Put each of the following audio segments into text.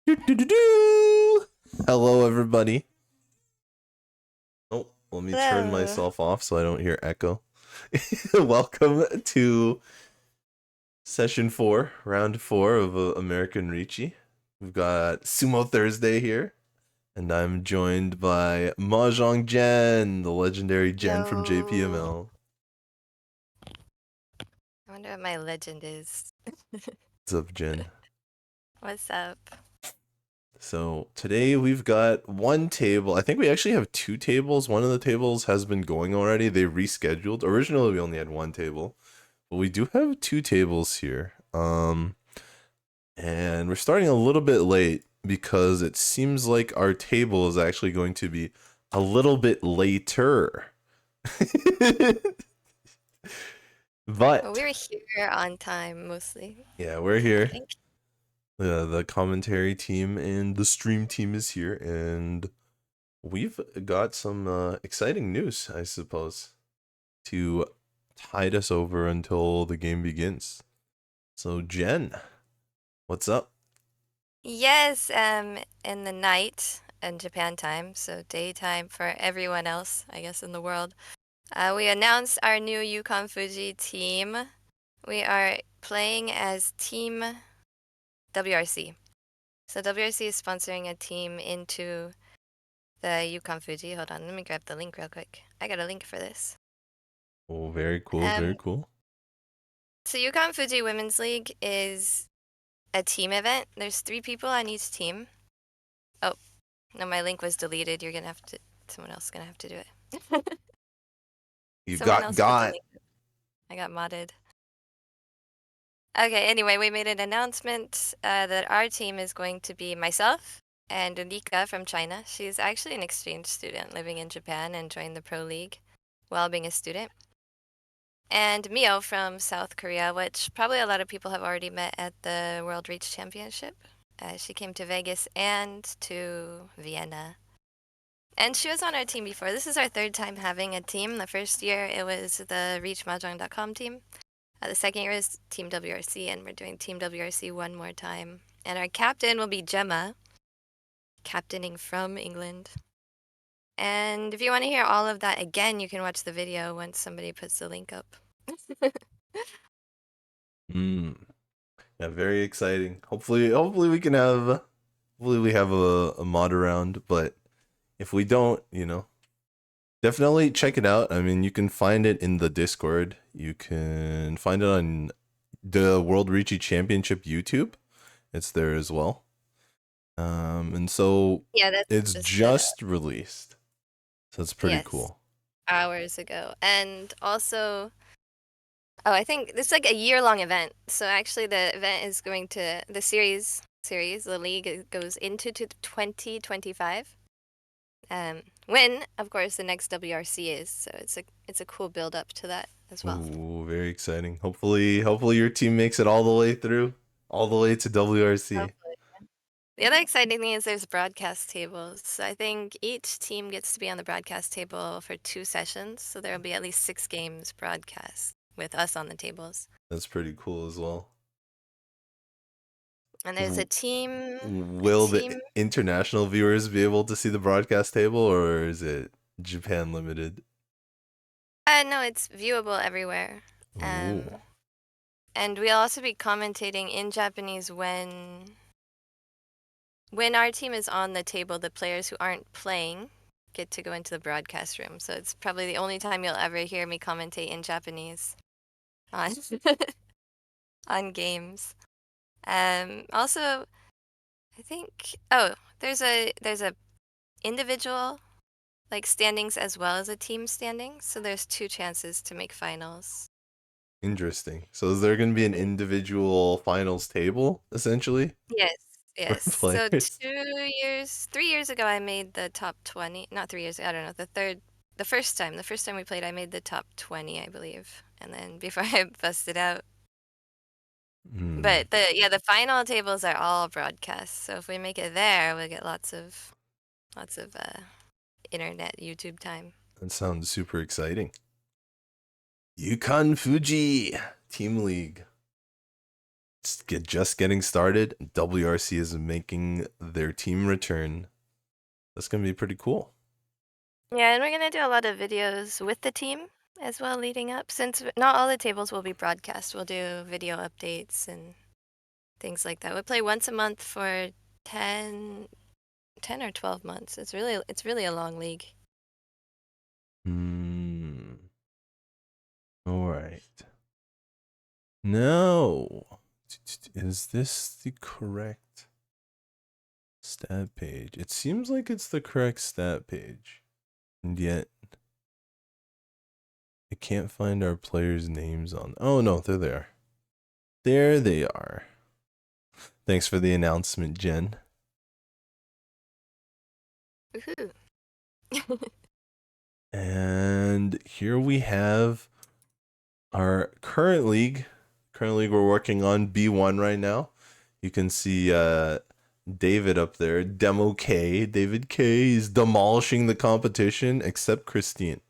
Do-do-do-do. Hello, everybody. Oh, let me turn Hello. myself off so I don't hear echo. Welcome to session 4, round 4 of American Ricci. We've got Sumo Thursday here, and I'm joined by Mahjong Jen, the legendary Jen from Yo. JPML. I wonder what my legend is. What's up, Jen? What's up? So today we've got one table. I think we actually have two tables. One of the tables has been going already. They rescheduled. Originally we only had one table, but we do have two tables here. And we're starting a little bit late because it seems like our table is actually going to be a little bit later. Well, But we were here on time mostly, yeah, we're I here. think. The commentary team and the stream team is here, and we've got some exciting news, I suppose, to tide us over until the game begins. So, Jen, what's up? Yes, in the night in Japan time, so daytime for everyone else, I guess, in the world. We announced our new Yukon Fuji team. We are playing as Team WRC. So WRC is sponsoring a team into the Yukon Fuji. Hold on, let me grab the link real quick. I got a link for this. Oh, very cool, Um, very cool. so Yukon Fuji Women's League is a team event. There's 3 people on each team. Oh, no, my link was deleted. Someone else is gonna have to do it. You Someone got else put the got. link. I got modded. Okay, anyway, we made an announcement that our team is going to be myself and Nika from China. She's actually an exchange student living in Japan and joined the Pro League while being a student. And Mio from South Korea, which probably a lot of people have already met at the World Reach Championship. She came to Vegas and to Vienna. And she was on our team before. This is our third time having a team. The first year it was the ReachMahjong.com team. The second year is Team WRC, and we're doing Team WRC one more time. And our captain will be Gemma, captaining from England. And if you want to hear all of that again, you can watch the video once somebody puts the link up. Mm. Yeah, very exciting. Hopefully we can have. Hopefully we have a mod around, but if we don't, definitely check it out. I mean, you can find it in the Discord. You can find it on the World Reachy Championship YouTube. It's there as well. And so Yeah, that's it's just put just released. So it's pretty yes, cool. hours ago. And also, oh, I think it's like a year-long event. So actually, the event is going to the series, the league goes into to 2025. When, of course, the next WRC is. So it's a cool build up to that as well. Ooh, very exciting. Hopefully your team makes it all the way through, all the way to WRC. Hopefully. The other exciting thing is there's broadcast tables. So I think each team gets to be on the broadcast table for 2 sessions. So there will be at least 6 games broadcast with us on the tables. That's pretty cool as well. And there's W- a team, a Will the team. international viewers be able to see the broadcast table, or is it Japan limited? No, it's viewable everywhere. Ooh, Um, and we'll also be commentating in Japanese when our team is on the table. The players who aren't playing get to go into the broadcast room. So it's probably the only time you'll ever hear me commentate in Japanese on on games. Also, I think there's a individual like standings as well as a team standings. So there's 2 chances to make finals. interesting. So is there going to be an individual finals table essentially Yes, for yes. So players? 3 years ago, I made the top 20. Not 3 years ago, I don't know. The first time we played, I made the top 20, I believe. And then before I busted out. Hmm, But the final tables are all broadcast. So if we make it there, we'll get lots of internet YouTube time. that sounds super exciting. Yukon Fuji Team League. just getting started. WRC is making their team return. That's gonna be pretty cool. Yeah, and we're gonna do a lot of videos with the team as well leading up, since not all the tables will be broadcast. We'll do video updates and things like that. We play once a month for 10, 10 or 12 months. It's really a long league. Hmm. All right. No. Is this the correct stat page? It seems like it's the correct stat page. And yet I can't find our players' names on. Oh no, there they are. There they are. Thanks for the announcement, Jen. Woohoo. And here we have our current league. Current league we're working on B1 right now. You can see David up there, Demo K. David K is demolishing the competition, except Christine.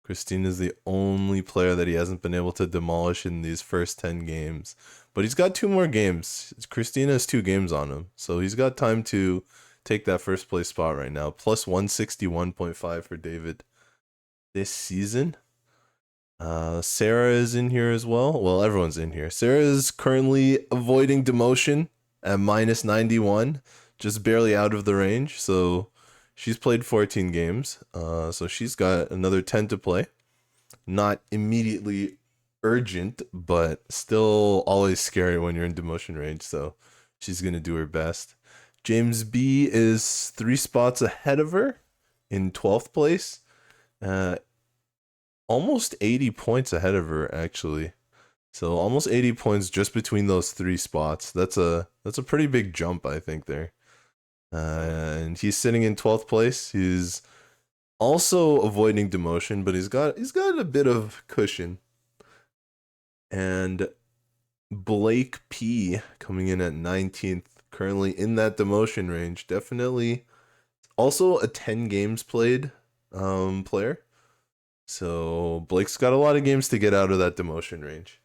Christine is the only player that he hasn't been able to demolish in these first 10 games. But he's got 2 more games. Christine has 2 games on him. So he's got time to take that first place spot right now. Plus 161.5 for David this season. Sarah is in here as well. Well, everyone's in here. Sarah is currently avoiding demotion at minus 91, just barely out of the range. So she's played 14 games. So she's got another 10 to play. Not immediately urgent, but still always scary when you're in demotion range. So she's going to do her best. James B is 3 spots ahead of her in 12th place. Almost 80 points ahead of her, actually. So almost 80 points just between those 3 spots. That's a pretty big jump, I think, there. And he's sitting in 12th place. He's also avoiding demotion, but he's got a bit of cushion. And Blake P coming in at 19th, currently in that demotion range. Definitely also a 10 games played player. So Blake's got a lot of games to get out of that demotion range.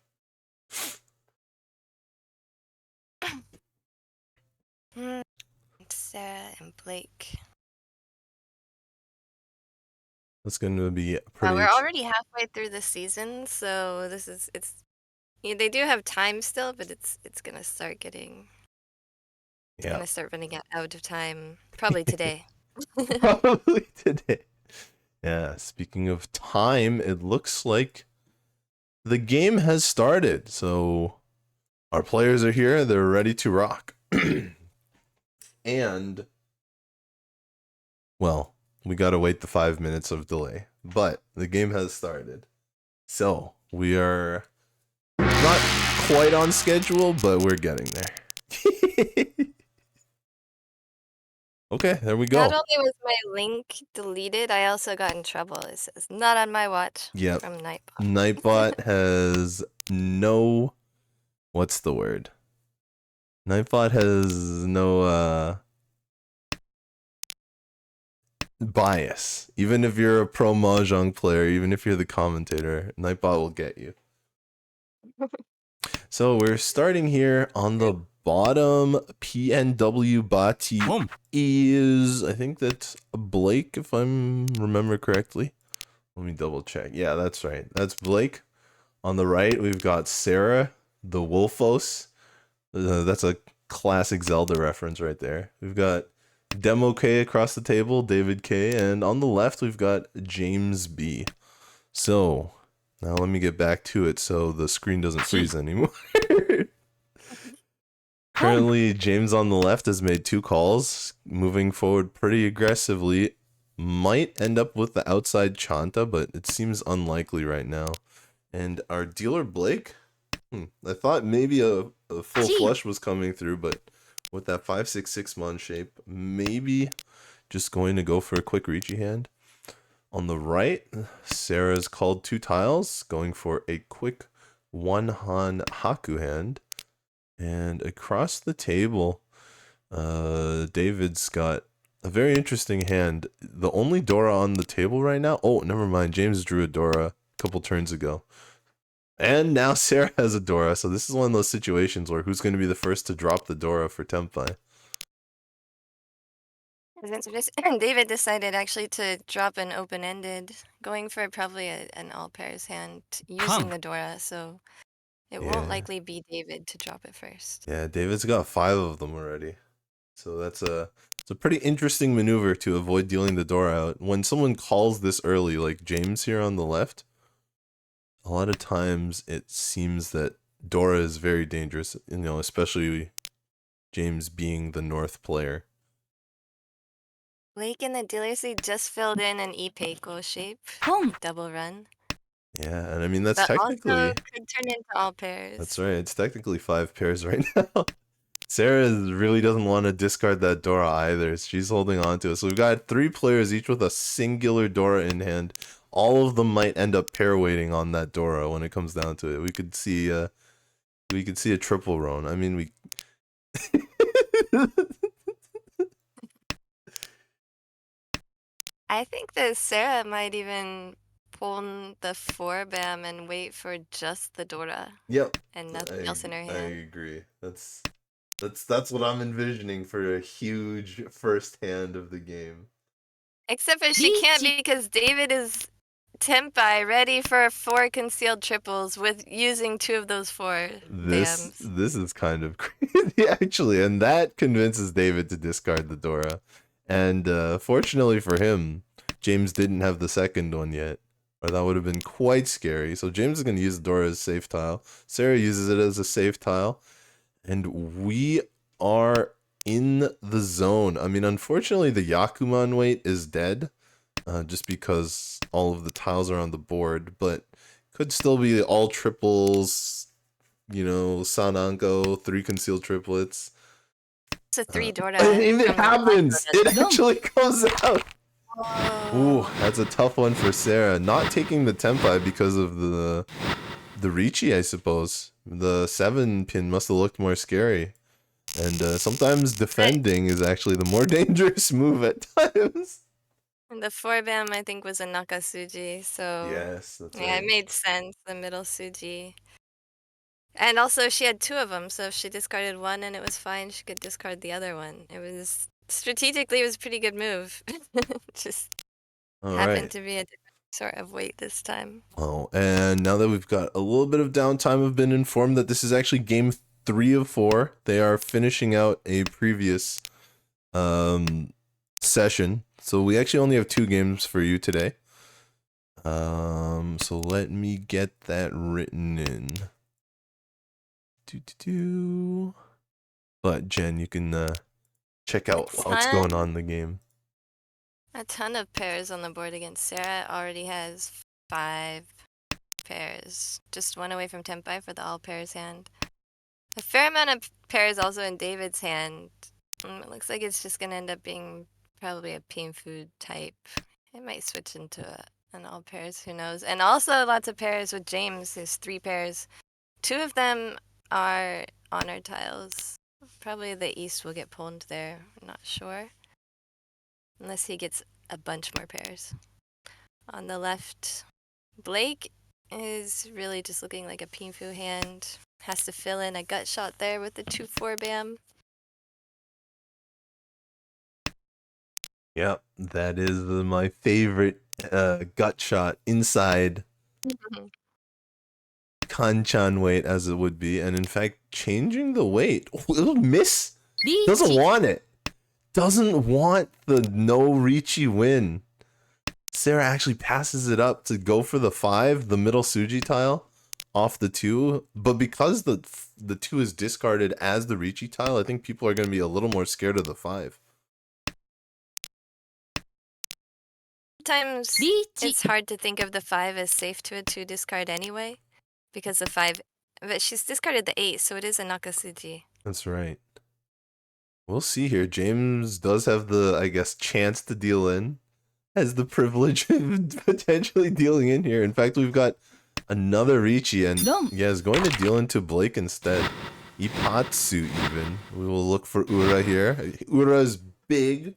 Sarah and Blake. That's going to be Wow, pretty. we're already halfway through the season, so it's yeah, they do have time still, but it's gonna start getting it's Yeah, gonna start running out of time probably today. probably today. Yeah. Speaking of time, it looks like the game has started. So our players are here. They're ready to rock. And well, we gotta wait the 5 minutes of delay, but the game has started. So we are not quite on schedule, but we're getting there. Okay, there we Not go. only was my link deleted, I also got in trouble. It says not on my watch Yep. from Nightbot. Nightbot has no. What's the word? Nightbot has no bias. Even if you're a pro Mahjong player, even if you're the commentator, Nightbot will get you. So we're starting here on the bottom. PNW Bati is, I think that's Blake, if I'm remember correctly. Let me double check. Yeah, that's right. That's Blake. On the right, we've got Sarah, the Wolfos. That's a classic Zelda reference right there. We've got Demo K across the table, David K, and on the left, we've got James B. So now let me get back to it so the screen doesn't freeze anymore. Currently, James on the left has made 2 calls, moving forward pretty aggressively. Might end up with the outside Chanta, but it seems unlikely right now. And our dealer Blake, I thought maybe a full flush was coming through, but with that 5-6-6 mon shape, maybe just going to go for a quick Ricci hand. On the right, Sarah's called 2 tiles, going for a quick 1-han Haku hand. And across the table, David's got a very interesting hand. The only Dora on the table right now. Oh, never mind. James drew a Dora a couple turns ago. And now Sarah has a Dora, so this is one of those situations where who's going to be the first to drop the Dora for Tempai? David decided actually to drop an open-ended, going for probably an all pairs hand using the Dora, so it won't Yeah. likely be David to drop it first. Yeah, David's got 5 of them already. So it's a pretty interesting maneuver to avoid dealing the Dora out. When someone calls this early, like James here on the left, a lot of times it seems that Dora is very dangerous, especially James being the North player. Blake in the dealer seat just filled in an Ipeiko shape, double run, Yeah, and I mean that's but also technically could turn into all that's pairs. right. It's technically 5 pairs right now. Sarah really doesn't want to discard that Dora either. She's holding on to it. So we've got 3 players, each with a singular Dora in hand. All of them might end up pair waiting on that Dora when it comes down to it. We could see a triple roan. I mean, we. I think that Sarah might even pull the 4-bam and wait for just the Dora Yep. and nothing I else in her I hand. agree. That's what I'm envisioning for a huge first hand of the game. Except for she can't because David is Tempai ready for 4 concealed triples with using 2 of those 4 This bams. this is kind of crazy actually, and that convinces David to discard the Dora. And fortunately for him, James didn't have the second one yet, or that would have been quite scary. So James is going to use the Dora as safe tile. Sarah uses it as a safe tile, and we are in the zone. I mean, unfortunately, the Yakuman wait is dead, just because all of the tiles are on the board, but could still be all triples, Sananko, 3 concealed triplets. It's a 3 And Dora if it from the happens, blind it actually comes out. Ooh, Oh. that's a tough one for Sarah. Not taking the Tempai because of the Ricci, I suppose. The 7-pin must have looked more scary. And sometimes But defending is actually the more dangerous move at times. the 4-bam I think was a Nakasuji, so Yes, that's yeah, it right. made sense, the middle Suji. And also she had 2 of them, so if she discarded one and it was fine, she could discard the other one. It was strategically it was a pretty good move. Just All happened right. to be a different sort of weight this time. Oh, and now that we've got a little bit of downtime, I've been informed that this is actually game 3 of 4. They are finishing out a previous um session, so we actually only have 2 games for you today. So let me get that written in. But Jen, you can check out what's going on in the game. A ton of pairs on the board against Sarah. Already has 5 pairs. Just one away from Tempai for the all pairs hand. A fair amount of pairs also in David's hand. It looks like it's just gonna end up being probably a pain food type. It might switch into an all pairs, who knows. And also lots of pairs with James. There's 3 pairs. 2 of them are honor tiles. Probably the east will get pulled there. I'm not sure. Unless he gets a bunch more pairs. On the left, Blake is really just looking like a Pinfu hand. Has to fill in a gut shot there with the 2-4 bam. Yep, that is my favorite gut shot inside Kanchan weight, as it would be, and in fact changing the weight. It'll miss. Doesn't want it. Doesn't want the no Ricci win. Sarah actually passes it up to go for the 5, the middle Suji tile, off the 2. But because the 2 is discarded as the Ricci tile, I think people are going to be a little more scared of the 5. Sometimes it's hard to think of the 5 as safe to a 2 discard anyway, because the 5, but she's discarded the 8, so it is a Nakasuji. That's right. We'll see here. James does have the, I guess, chance to deal in. Has the privilege of potentially dealing in here. In fact, we've got another Ricci, and yeah, is going to deal into Blake instead. Ipatsu even. We will look for Ura here. Ura is big.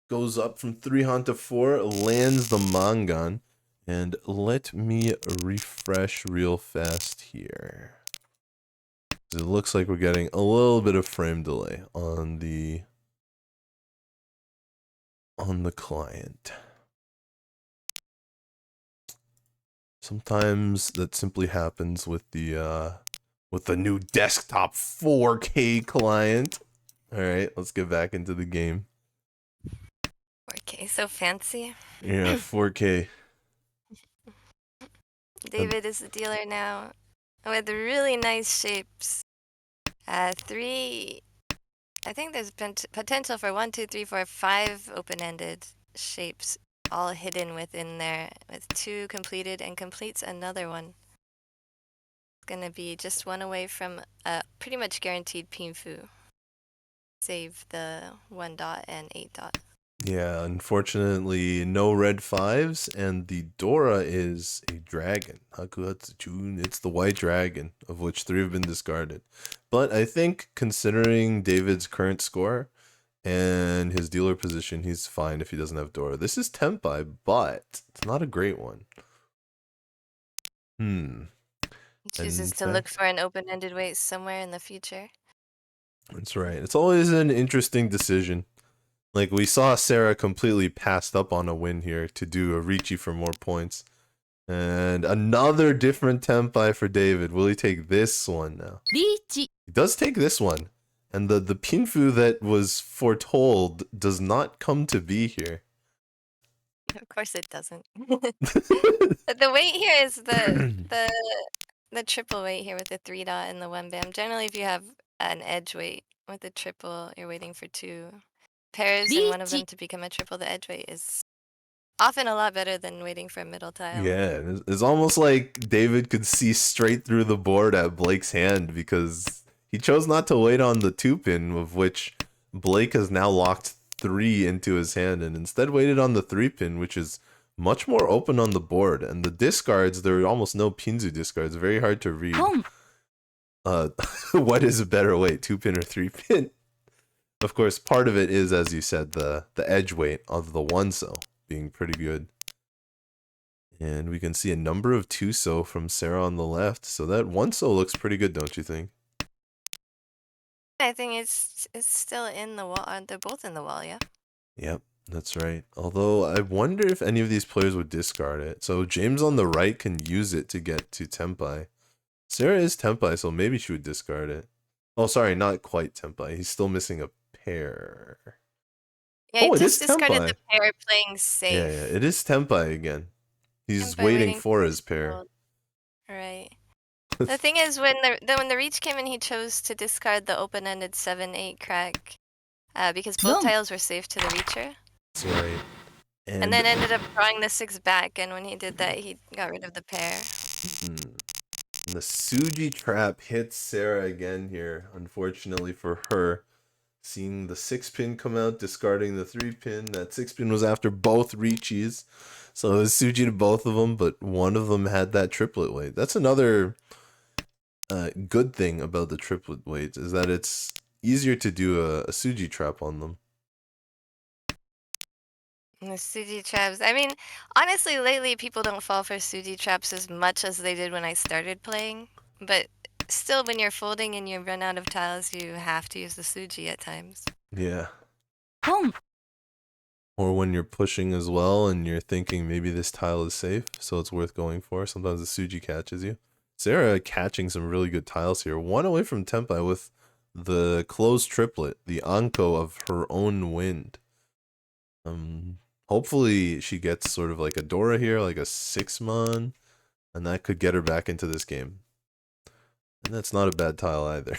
Goes up from 3 hunt to 4. Lands the Mangan. And let me refresh real fast here. It looks like we're getting a little bit of frame delay on the client. Sometimes that simply happens with the new desktop 4K client. All right, let's get back into the game. Okay, so fancy. Yeah, 4K. David is the dealer now with really nice shapes. Three. I think there's potential for 1, 2, 3, 4, 5 open-ended shapes, all hidden within there, with 2 completed and completes another one. It's gonna be just one away from a pretty much guaranteed Pinfu. Save the 1 dot and 8 dot. Yeah, unfortunately, no red 5s, and the Dora is a dragon. Hakuhatsujun, it's the white dragon, of which 3 have been discarded. But I think, considering David's current score and his dealer position, he's fine if he doesn't have Dora. This is Tempai, but it's not a great one. He In chooses to look fact, for an open-ended weight somewhere in the future. that's right. It's always an interesting decision. Like, we saw Sarah completely passed up on a win here to do a Ricci for more points. And another different tempai for David. Will he take this one now? He does take this one. And the Pinfu that was foretold does not come to be here. Of course it doesn't. The weight here is the triple weight here with the 3 dot and the 1 bam. Generally, if you have an edge weight with the triple, you're waiting for 2 pairs and one of them to become a triple. The edge weight is often a lot better than waiting for a middle tile. Yeah, it's almost like David could see straight through the board at Blake's hand because he chose not to wait on the 2-pin, of which Blake has now locked 3 into his hand, and instead waited on the 3-pin, which is much more open on the board. And the discards, there are almost no Pinzu discards, very hard to read. What is a better weight, 2-pin or 3-pin? Of course, part of it is, as you said, the edge weight of the 1-so being pretty good. And we can see a number of 2-so from Sarah on the left. So that 1-so looks pretty good, don't you think? I think it's still in the wall. They're both in the wall, yeah. Yep, that's right. Although I wonder if any of these players would discard it. So James on the right can use it to get to Tempai. Sarah is Tempai, so maybe she would discard it. Oh, sorry, not quite Tempai. He's still missing a pair. Yeah, Oh, he it is just discarded the Tempai. pair playing Yeah, safe. it is Tempai again. He's By waiting waiting for for his his pair. fold. Right. The thing is, when the reach came in, he chose to discard the open-ended 7-8 crack, because both tiles were safe to the reacher. That's right. And then ended up drawing the 6 back, and when he did that, he got rid of the pair. And the Suji trap hits Sarah again here, unfortunately for her. Seeing the 6-pin come out, discarding the 3-pin. That 6-pin was after both Richis. So it was Suji to both of them, but one of them had that triplet weight. That's another good thing about the triplet weights, is that it's easier to do a Suji trap on them. And the Suji traps. I mean, honestly, lately people don't fall for Suji traps as much as they did when I started playing. But still, when you're folding and you run out of tiles, you have to use the Suji at times. Yeah. Or when you're pushing as well and you're thinking maybe this tile is safe, so it's worth going for. Sometimes the Suji catches you. Sarah catching some really good tiles here. One away from Tempai with the closed triplet, the Anko of her own wind. Hopefully she gets sort of like a Dora here, like a 6-mon, and that could get her back into this game. And that's not a bad tile either.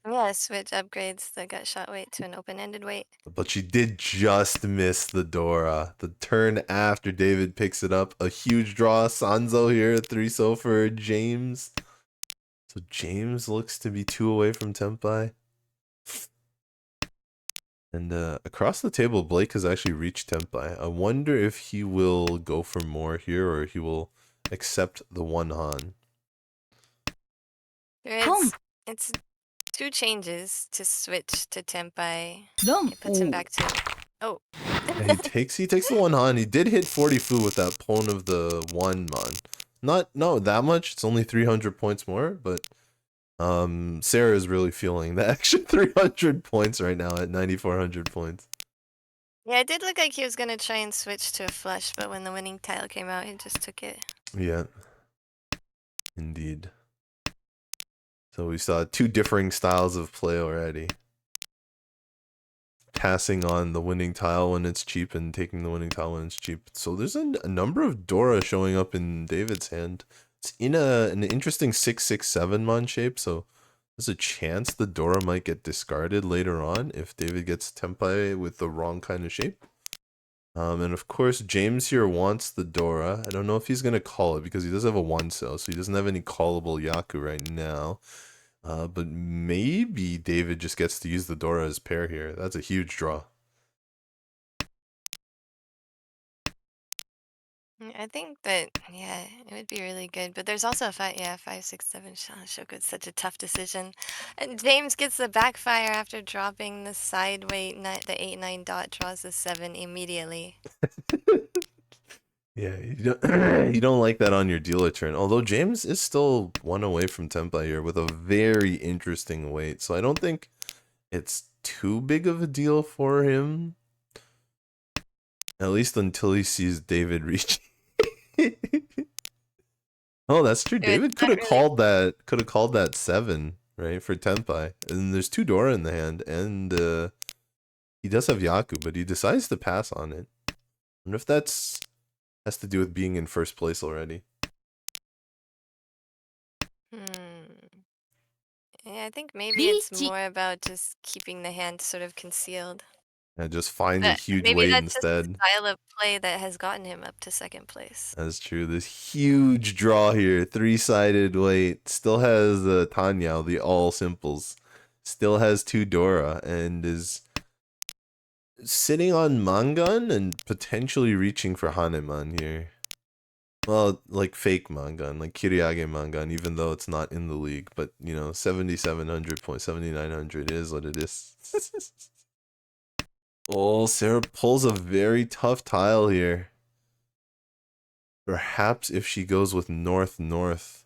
Yeah, switch upgrades the gut shot weight to an open-ended weight. But she did just miss the Dora. The turn after David picks it up. A huge draw. Sanzo here, 3-so for James. So James looks to be 2 away from Tempai. And across the table, Blake has actually reached Tempai. I wonder if he will go for more here or he will accept the 1 Han. It's 2 changes to switch to Tempai. It puts him back to... Oh. And he takes the one Han. He did hit 40 fu with that pawn of the one mon. Not that much. It's only 300 points more, but Sarah is really feeling the extra 300 points right now at 9400 points. Yeah, it did look like he was gonna try and switch to a flush, but when the winning tile came out, he just took it. Yeah, indeed. So we saw two differing styles of play already. Passing on the winning tile when it's cheap and taking the winning tile when it's cheap. So there's a number of Dora showing up in David's hand. It's in an interesting 667 mon shape, so there's a chance the Dora might get discarded later on if David gets Tempai with the wrong kind of shape. And of course, James here wants the Dora. I don't know if he's going to call it because he does have a 1-cell, so he doesn't have any callable Yaku right now. But maybe David just gets to use the Dora as pair here. That's a huge draw. I think that, yeah, it would be really good. But there's also a five, yeah, 5, 6, 7 Shoku. It's such a tough decision. And James gets the backfire after dropping the side weight. The 8, 9 dot draws the 7 immediately. Yeah, you don't like that on your dealer turn. Although James is still one away from Tempa here with a very interesting weight. So I don't think it's too big of a deal for him. At least until he sees David reach. Oh, that's true. David could have called that 7, right, for Tenpai. And there's two Dora in the hand, and he does have Yaku, but he decides to pass on it. I wonder if that's has to do with being in first place already. Yeah, I think maybe it's more about just keeping the hand sort of concealed. And just find a But huge maybe weight that's just the instead. style of play that has gotten him up to second place. That's true. This huge draw here, 3-sided weight. Still has Tanyao, the all simples. Still has two Dora, and is sitting on Mangan and potentially reaching for Haneman here. Well, like fake Mangan, like Kiriage Mangan, even though it's not in the league. But, 7,700 points, 7,900 is what it is. Oh, Sarah pulls a very tough tile here. Perhaps if she goes with north-north,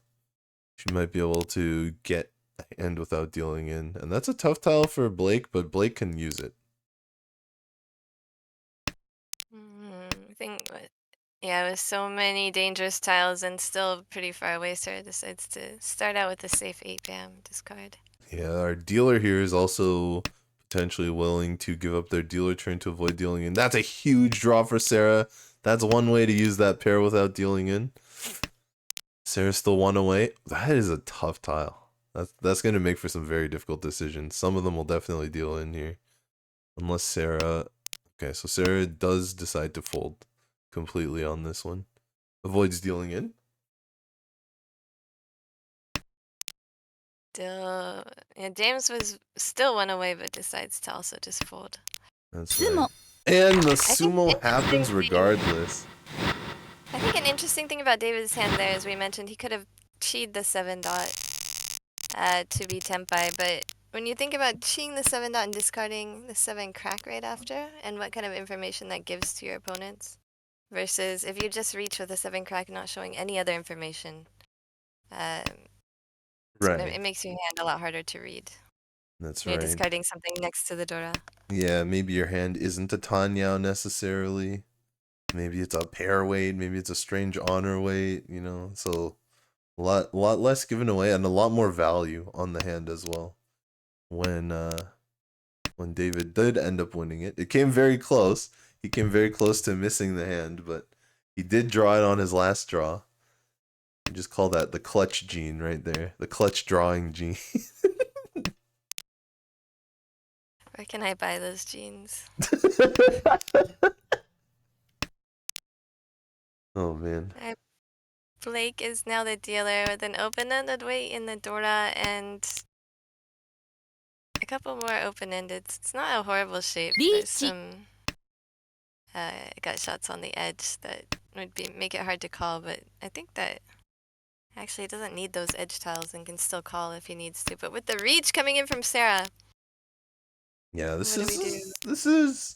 she might be able to get a hand without dealing in. And that's a tough tile for Blake, but Blake can use it. I think, yeah, with so many dangerous tiles and still pretty far away, Sarah decides to start out with a safe 8 bam discard. Yeah, our dealer here is also potentially willing to give up their dealer turn to avoid dealing in. That's a huge draw for Sarah. That's one way to use that pair without dealing in. Sarah's still one away. That is a tough tile. That's going to make for some very difficult decisions. Some of them will definitely deal in here. Unless Sarah... Okay, so Sarah does decide to fold completely on this one. Avoids dealing in. Still, yeah, James was still one away, but decides to also just fold. That's right. And the I think Tsumo happens regardless. I think an interesting thing about David's hand there, as we mentioned, he could have cheated the 7 dot to be Tempai, but when you think about cheating the 7 dot and discarding the 7 crack right after, and what kind of information that gives to your opponents, versus if you just reach with a 7 crack not showing any other information, Right. it makes your hand a lot harder to read. That's You're right. discarding something next to the Dora. Yeah, maybe your hand isn't a Tanyao necessarily. Maybe it's a pair weight, maybe it's a strange honor weight, so a lot less given away and a lot more value on the hand as well. When David did end up winning it. It came very close. He came very close to missing the hand, but he did draw it on his last draw. You just call that the clutch gene right there. The clutch drawing gene. Where can I buy those jeans? Oh man. Blake is now the dealer with an open-ended weight in the Dora and a couple more open-ended. It's not a horrible shape. There's some gut shots on the edge that would make it hard to call, but I think that actually it doesn't need those edge tiles and can still call if he needs to. But with the reach coming in from Sarah, Yeah, what do we do? this is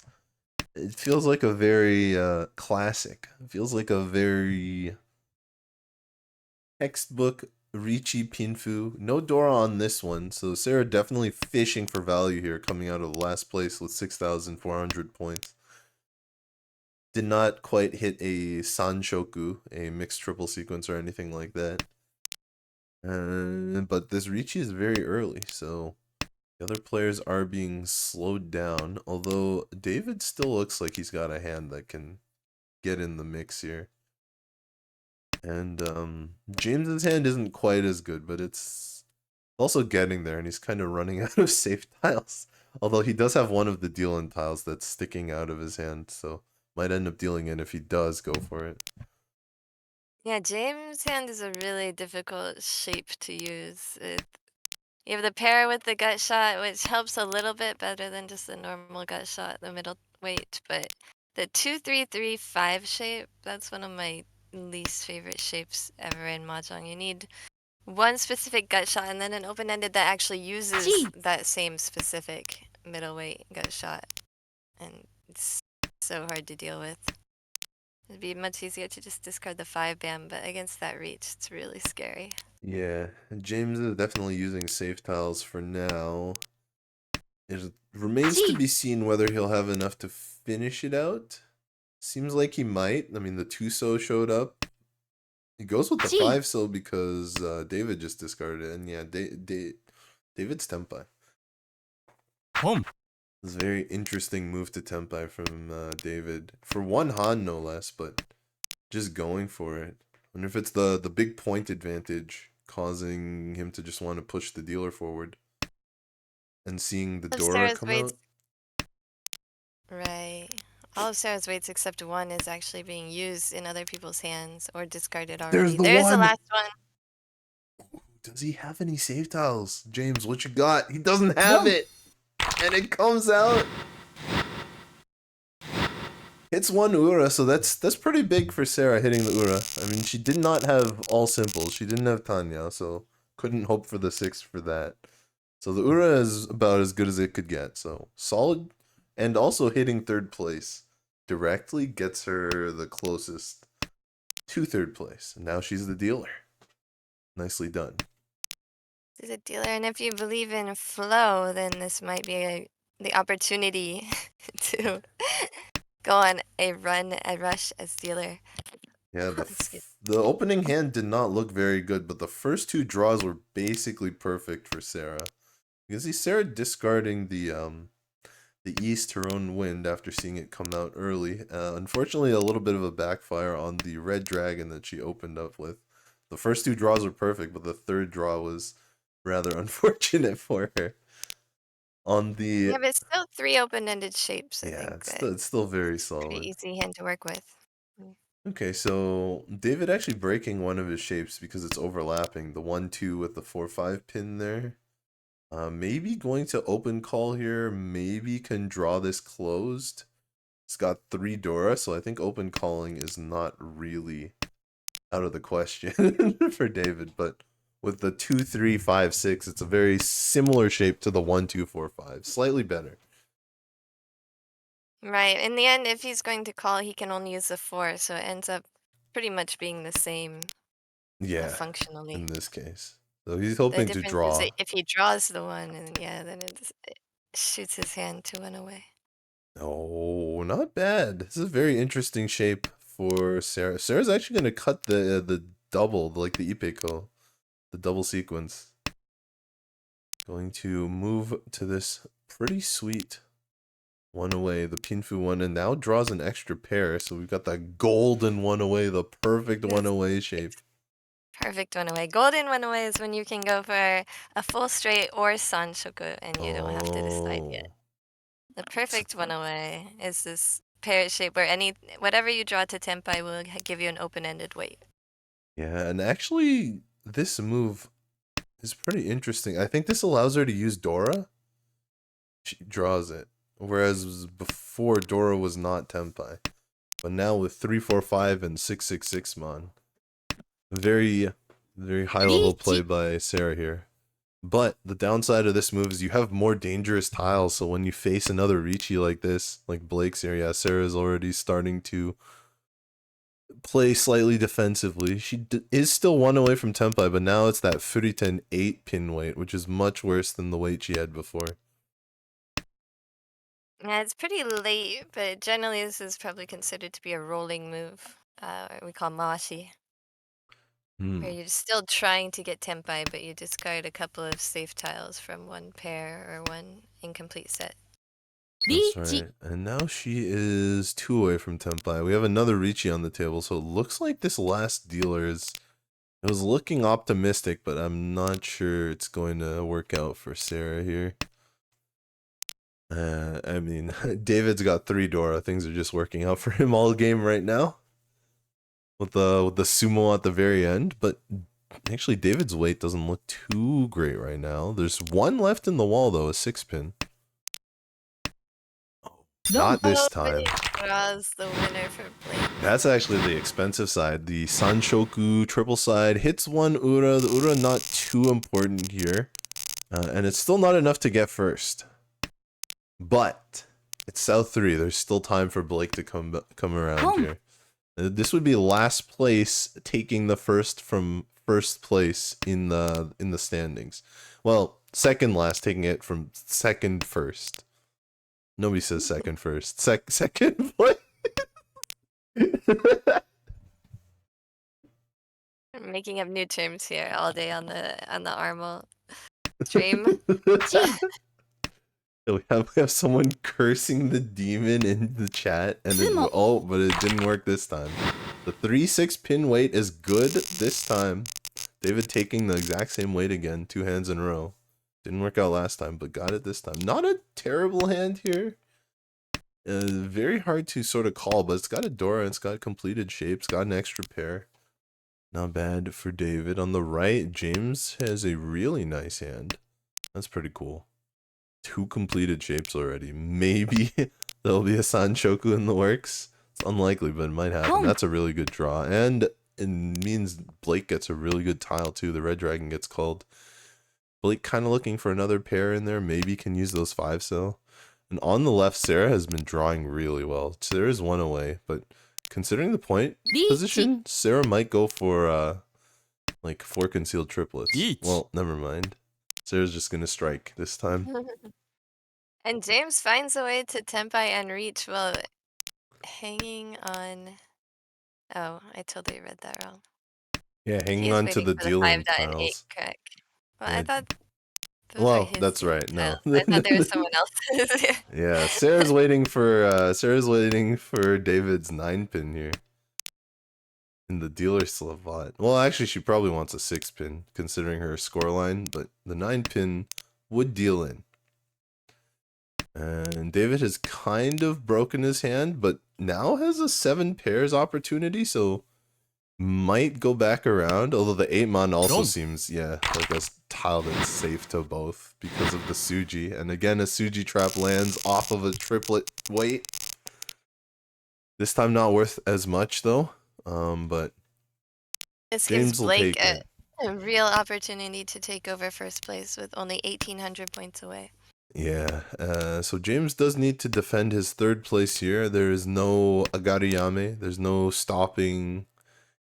It feels like a very classic. It feels like a very textbook Ricci Pinfu. No Dora on this one, so Sarah definitely fishing for value here, coming out of last place with 6,400 points. Did not quite hit a Sanshoku, a mixed triple sequence or anything like that. But this Ricci is very early, so the other players are being slowed down. Although David still looks like he's got a hand that can get in the mix here. And James's hand isn't quite as good, but it's also getting there, and he's kind of running out of safe tiles. Although he does have one of the deal-in tiles that's sticking out of his hand, so might end up dealing in if he does go for it. Yeah, James' hand is a really difficult shape to use. You have the pair with the gut shot, which helps a little bit better than just the normal gut shot, the middle weight, but the 2-3-3-5 shape, that's one of my least favorite shapes ever in Mahjong. You need one specific gut shot and then an open-ended that actually uses that same specific middleweight gut shot. And it's so hard to deal with. It'd be much easier to just discard the 5 bam, but against that reach, it's really scary. Yeah, James is definitely using safe tiles for now. It remains to be seen whether he'll have enough to finish it out. Seems like he might. I mean, the Tsumo showed up. He goes with the 5 because David just discarded it. And yeah, David's Tempai. Home. It's a very interesting move to Tempai from David. For one Han, no less, but just going for it. Wonder if it's the big point advantage causing him to just want to push the dealer forward. And seeing the All of Dora Sarah's come weights, out. right. All of Sarah's weights except one is actually being used in other people's hands or discarded There's already. the There's the one! last one. Does he have any save tiles? James, what you got? He doesn't have it! And it comes out! Hits one Ura, so that's pretty big for Sarah hitting the Ura. I mean, she did not have all simples. She didn't have Tanya, so couldn't hope for the 6 for that. So the Ura is about as good as it could get. So solid, and also hitting third place directly gets her the closest to third place. And now she's the dealer. Nicely done. She's a dealer, and if you believe in flow, then this might be the opportunity to go on a run, a rush as dealer. Yeah, Excuse the opening hand did not look very good, but the first 2 draws were basically perfect for Sarah. You can see Sarah discarding the East her own wind after seeing it come out early. Unfortunately, a little bit of a backfire on the red dragon that she opened up with. The first 2 draws were perfect, but the third draw was rather unfortunate for her. On Yeah, the but still 3 open-ended shapes, I yeah, think that it's still very it's a pretty solid. easy hand to work with. Mm. Okay, so David actually breaking one of his shapes because it's overlapping. The 1-2 with the 4-5 pin there. Maybe going to open call here. Maybe can draw this closed. It's got 3 Dora, so I think open calling is not really out of the question for David. But with the 2-3-5-6, it's a very similar shape to the 1-2-4-5. Slightly better. Right. In the end, if he's going to call, he can only use the 4, so it ends up pretty much being the same Yeah, functionally. in this case. So he's The hoping to difference is that draw. if he draws the 1, and yeah, then it shoots his hand to 1 away. Oh, not bad. This is a very interesting shape for Sarah. Sarah's actually going to cut the double, like the Ipeko, the double sequence. Going to move to this pretty sweet one away, the Pinfu one, and now draws an extra pair. So we've got that golden one away, the perfect one It's away shape. perfect 1 away. Golden 1 away is when you can go for a full straight or Sanshoku, and you don't have to decide yet. Oh, The perfect 1 away is this pear shape where whatever you draw to Tenpai will give you an open-ended weight. yeah, and actually, this move is pretty interesting. I think this allows her to use Dora. She draws it. Whereas before, Dora was not Tenpai. But now with 345 and 666 mon. Very, very high level play by Sarah here. But the downside of this move is you have more dangerous tiles. So when you face another Ricci like this, like Blake's here, yeah, Sarah's already starting to play slightly defensively. She is still one away from Tempai, but now it's that Furiten 8 pin weight, which is much worse than the weight she had before. Yeah, it's pretty late, but generally this is probably considered to be a rolling move. We call mawashi, where you're still trying to get tempai, but you discard a couple of safe tiles from one pair or one incomplete set. That's right. And now she is 2 away from Tempai. We have another Ricci on the table, so it looks like this last dealer is... It was looking optimistic, but I'm not sure it's going to work out for Sarah here. I mean, David's got 3 Dora. Things are just working out for him all game right now. With the Tsumo at the very end, but actually David's weight doesn't look too great right now. There's one left in the wall though, a 6 pin. Not this time. Draws the winner for Blake. That's actually the expensive side. The Sanshoku triple side hits one Ura. The Ura not too important here. And it's still not enough to get first. But it's South 3. There's still time for Blake to come around here. This would be last place taking the first from first place in the standings. Well, second last taking it from second first. Nobody says second first. Second place. I'm making up new terms here all day on the Armel stream. We have someone cursing the demon in the chat, and but it didn't work this time. The 3-6 pin weight is good this time. David taking the exact same weight again, 2 hands in a row. Didn't work out last time, but got it this time. Not a terrible hand here. Very hard to sort of call, but it's got a Dora, it's got completed shapes, got an extra pair. Not bad for David. On the right, James has a really nice hand. That's pretty cool. 2 completed shapes already. Maybe there'll be a Sanshoku in the works. It's unlikely, but it might happen. That's a really good draw. And it means Blake gets a really good tile too. The red dragon gets called. Blake kind of looking for another pair in there. Maybe can use those 5 cell. And on the left, Sarah has been drawing really well. Sarah's 1 away, but considering the point position, Sarah might go for like 4 concealed triplets. Well, never mind. Sarah's just gonna strike this time. And James finds a way to tempai and reach while hanging on. Oh, I totally read that wrong. Yeah, hanging on to the dealing tiles. Correct. Well, Yeah. I thought. Well, that's right. No, I thought there was someone else. Yeah, Sarah's waiting for David's 9 pin here. And the dealer slot. Well, actually, she probably wants a 6 pin, considering her scoreline, but the 9 pin would deal in. And David has kind of broken his hand, but now has a 7 pairs opportunity, so might go back around. Although the 8-mon also seems, like a tile that's safe to both because of the Suji. And again, a Suji trap lands off of a triplet weight. This time not worth as much though. But this James gives Blake will take a real opportunity to take over first place with only 1,800 points away. Yeah, so James does need to defend his 3rd place here. There is no Agariyame. There's no stopping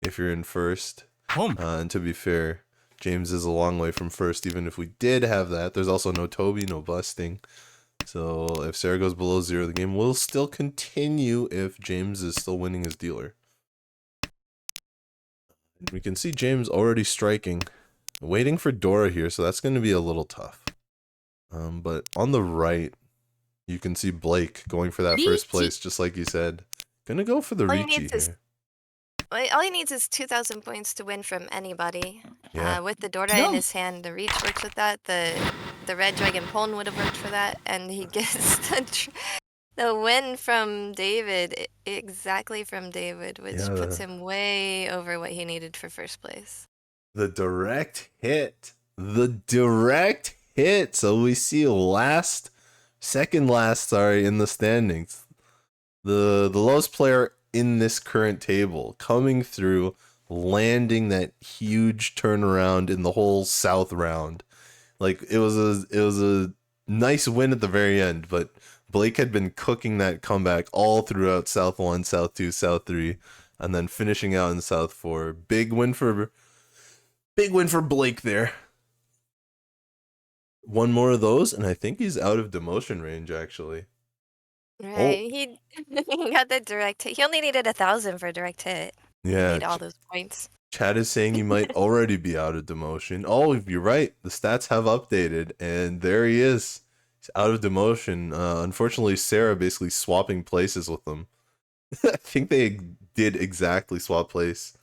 if you're in first. And to be fair, James is a long way from first, even if we did have that. There's also no Toby, no busting. So if Sarah goes below 0, the game will still continue if James is still winning his dealer. We can see James already striking. Waiting for Dora here, so that's going to be a little tough. But on the right, you can see Blake going for that first place, just like you said. Gonna go for the Ricci here. All he needs is 2,000 points to win from anybody. Yeah. With the Dora in his hand, the reach works with that. The red dragon pawn would have worked for that, and he gets the win from David, exactly from David, which puts him way over what he needed for first place. The direct hit. So we see second last, in the standings. The lowest player in this current table coming through, landing that huge turnaround in the whole South round. Like it was a nice win at the very end, but Blake had been cooking that comeback all throughout South 1, South 2, South 3, and then finishing out in South 4. Big win for Blake there. One more of those, and I think he's out of demotion range actually. Oh, Right. He got the direct hit. He only needed 1,000 for direct hit. He yeah. made all those points. Chad is saying he might already be out of demotion. Oh, you're right. The stats have updated, and there he is. He's out of demotion. Unfortunately, Sarah basically swapping places with him. I think they did exactly swap place.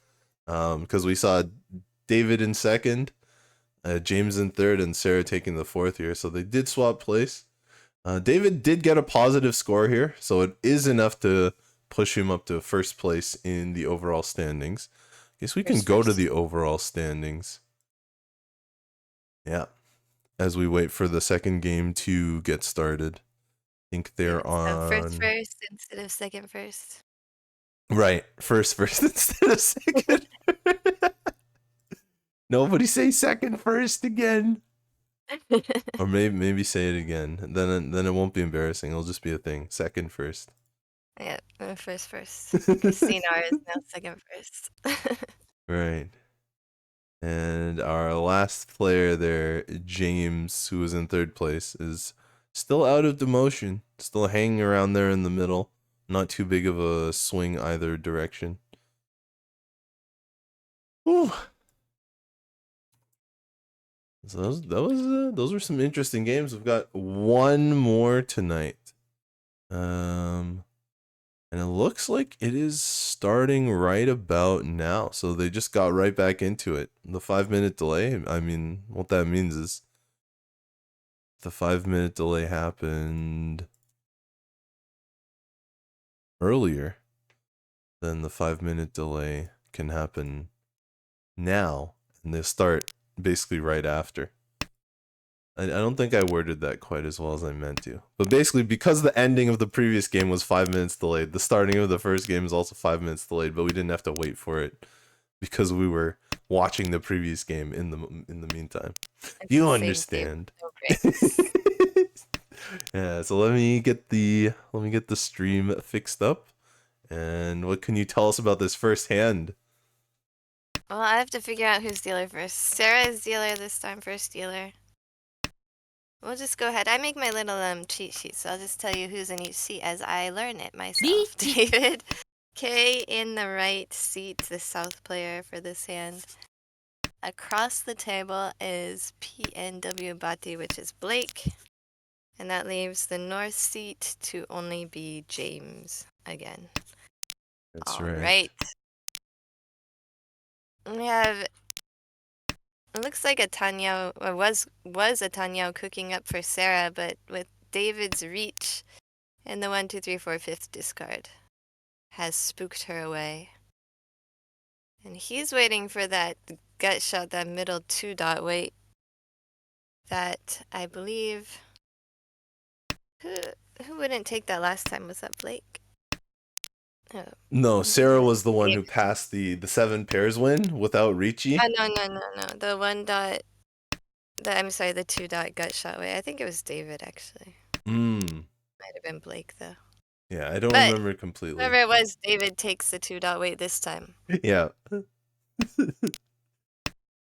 Because we saw David in second, James in third, and Sarah taking the fourth here. So they did swap place. David did get a positive score here, so it is enough to push him up to first place in the overall standings. Guess we can First, go to first. the overall standings. Yeah. As we wait for the second game to get started. I think they're So first on. instead of second first. Right. First instead of second. Nobody say second first again. Or maybe say it again. Then it won't be embarrassing. It'll just be a thing. Second first. Yeah, first. Casino is now second first. Right. And our last player there, James, who was in third place, is still out of demotion, still hanging around there in the middle. Not too big of a swing either direction. Whew. So those were some interesting games. We've got one more tonight, and it looks like it is starting right about now. So they just got right back into it. The 5-minute delay. I mean, what that means is the 5-minute delay happened earlier, then the 5-minute delay can happen now, and they start basically right after. I don't think I worded that quite as well as I meant to. But basically, because the ending of the previous game was 5 minutes delayed, the starting of the first game is also 5 minutes delayed, but we didn't have to wait for it because we were watching the previous game in the meantime. It's You the same game, understand. no breaks. Yeah, so let me get the stream fixed up. And what can you tell us about this first hand? Well, I have to figure out who's dealer first. Sarah is dealer this time, first dealer. We'll just go ahead. I make my little cheat sheet, so I'll just tell you who's in each seat as I learn it myself. David K in the right seat, the south player for this hand. Across the table is PNW Bhatti, which is Blake. And that leaves the north seat to only be James again. That's All right. right. We have, it looks like a Tanyao, or was a Tanyao cooking up for Sarah, but with David's reach and the 1, 2, 3, 4, 5th discard has spooked her away. And he's waiting for that gut shot, that middle 2-dot weight that I believe, who wouldn't take that last time? Was that Blake? Oh, No, Sarah was the one Dave. who passed the 7 pairs win without Ricci. No. The 1-dot, I'm sorry, the 2-dot gut shot way. I think it was David, actually. Might have been Blake, though. Yeah, I don't But remember completely. whoever it was, David takes the 2-dot weight this time. Yeah.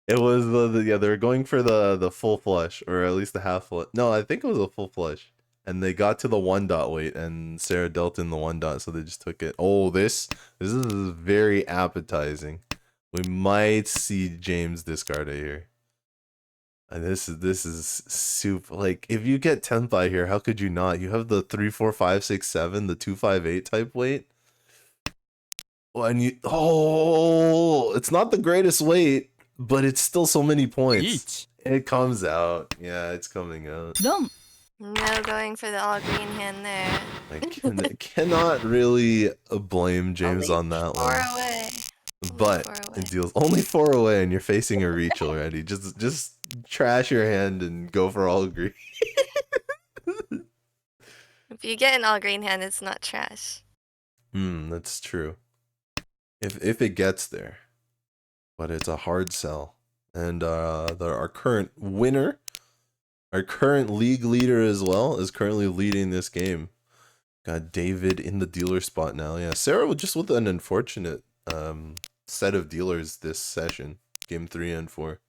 It was they were going for the full flush, or at least the half flush. No, I think it was a full flush. And they got to the 1-dot weight, and Sarah dealt in the 1-dot, so they just took it. Oh, this is very appetizing. We might see James discard it here. And this is super. Like, if you get Tenpai here, how could you not? You have the 3, 4, 5, 6, 7, the 2, 5, 8 type weight. And it's not the greatest weight, but it's still so many points. It comes out. Yeah, it's coming out. No going for the all green hand there. I cannot really blame James Only on that 4 one. away. But it deals only 4 away, and you're facing a reach already. Just trash your hand and go for all green. If you get an all green hand, it's not trash. That's true. If it gets there, but it's a hard sell. And our current winner Our current league leader as well is currently leading this game. Got David in the dealer spot now. Yeah, Sarah just with an unfortunate set of dealers this session, game 3 and 4.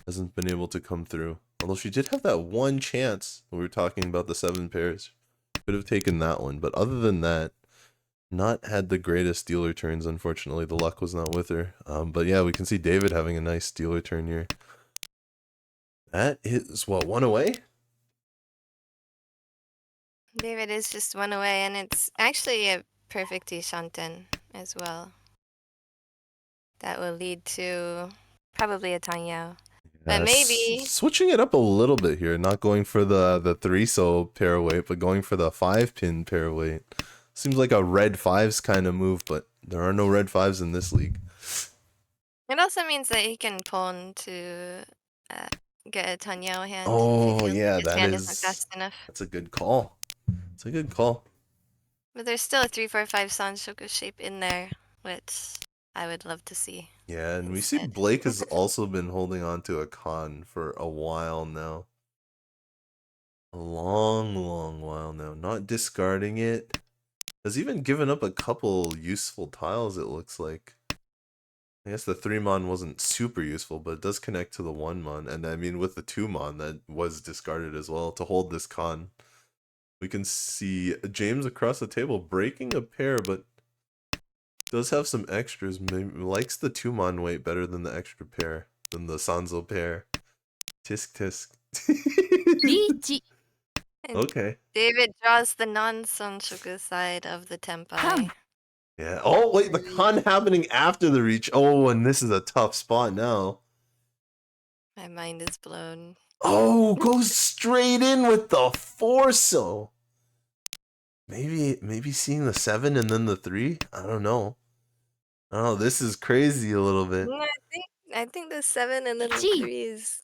Hasn't been able to come through. Although she did have that one chance when we were talking about the 7 pairs. Could have taken that one, but other than that, not had the greatest dealer turns, unfortunately. The luck was not with her. But yeah, we can see David having a nice dealer turn here. That is, what, one away? David is just one away, and it's actually a perfect Shanten as well. That will lead to probably a Tanyao. But maybe Switching it up a little bit here, not going for the 3-so pair weight, but going for the 5-pin pair weight. Seems like a red 5s kind of move, but there are no red 5s in this league. it also means that he can pawn to get a Tanyao hand if he Oh feels yeah, his hand isn't fast enough. that's a good call. It's a good call. But there's still a 3-4-5 Sanshoku shape in there, which I would love to see. Yeah, and we see instead. Blake has also been holding on to a con for a while now. A long, long while now. Not discarding it. Has even given up a couple useful tiles, it looks like. I guess the 3-mon wasn't super useful, but it does connect to the 1-mon. And I mean, with the 2-mon, that was discarded as well to hold this con. We can see James across the table breaking a pair, but does have some extras. Maybe likes the 2-mon weight better than the extra pair, than the Sanzo pair. Tisk tisk. And Okay. David draws the non-Sanshoku side of the Tempai. Yeah. Oh, wait, the con happening after the reach. Oh, and this is a tough spot now. My mind is blown. Oh, goes straight in with the 4-so. Maybe seeing the 7 and then the 3? I don't know. Oh, this is crazy a little bit. No, I think the 7 and then the 3 is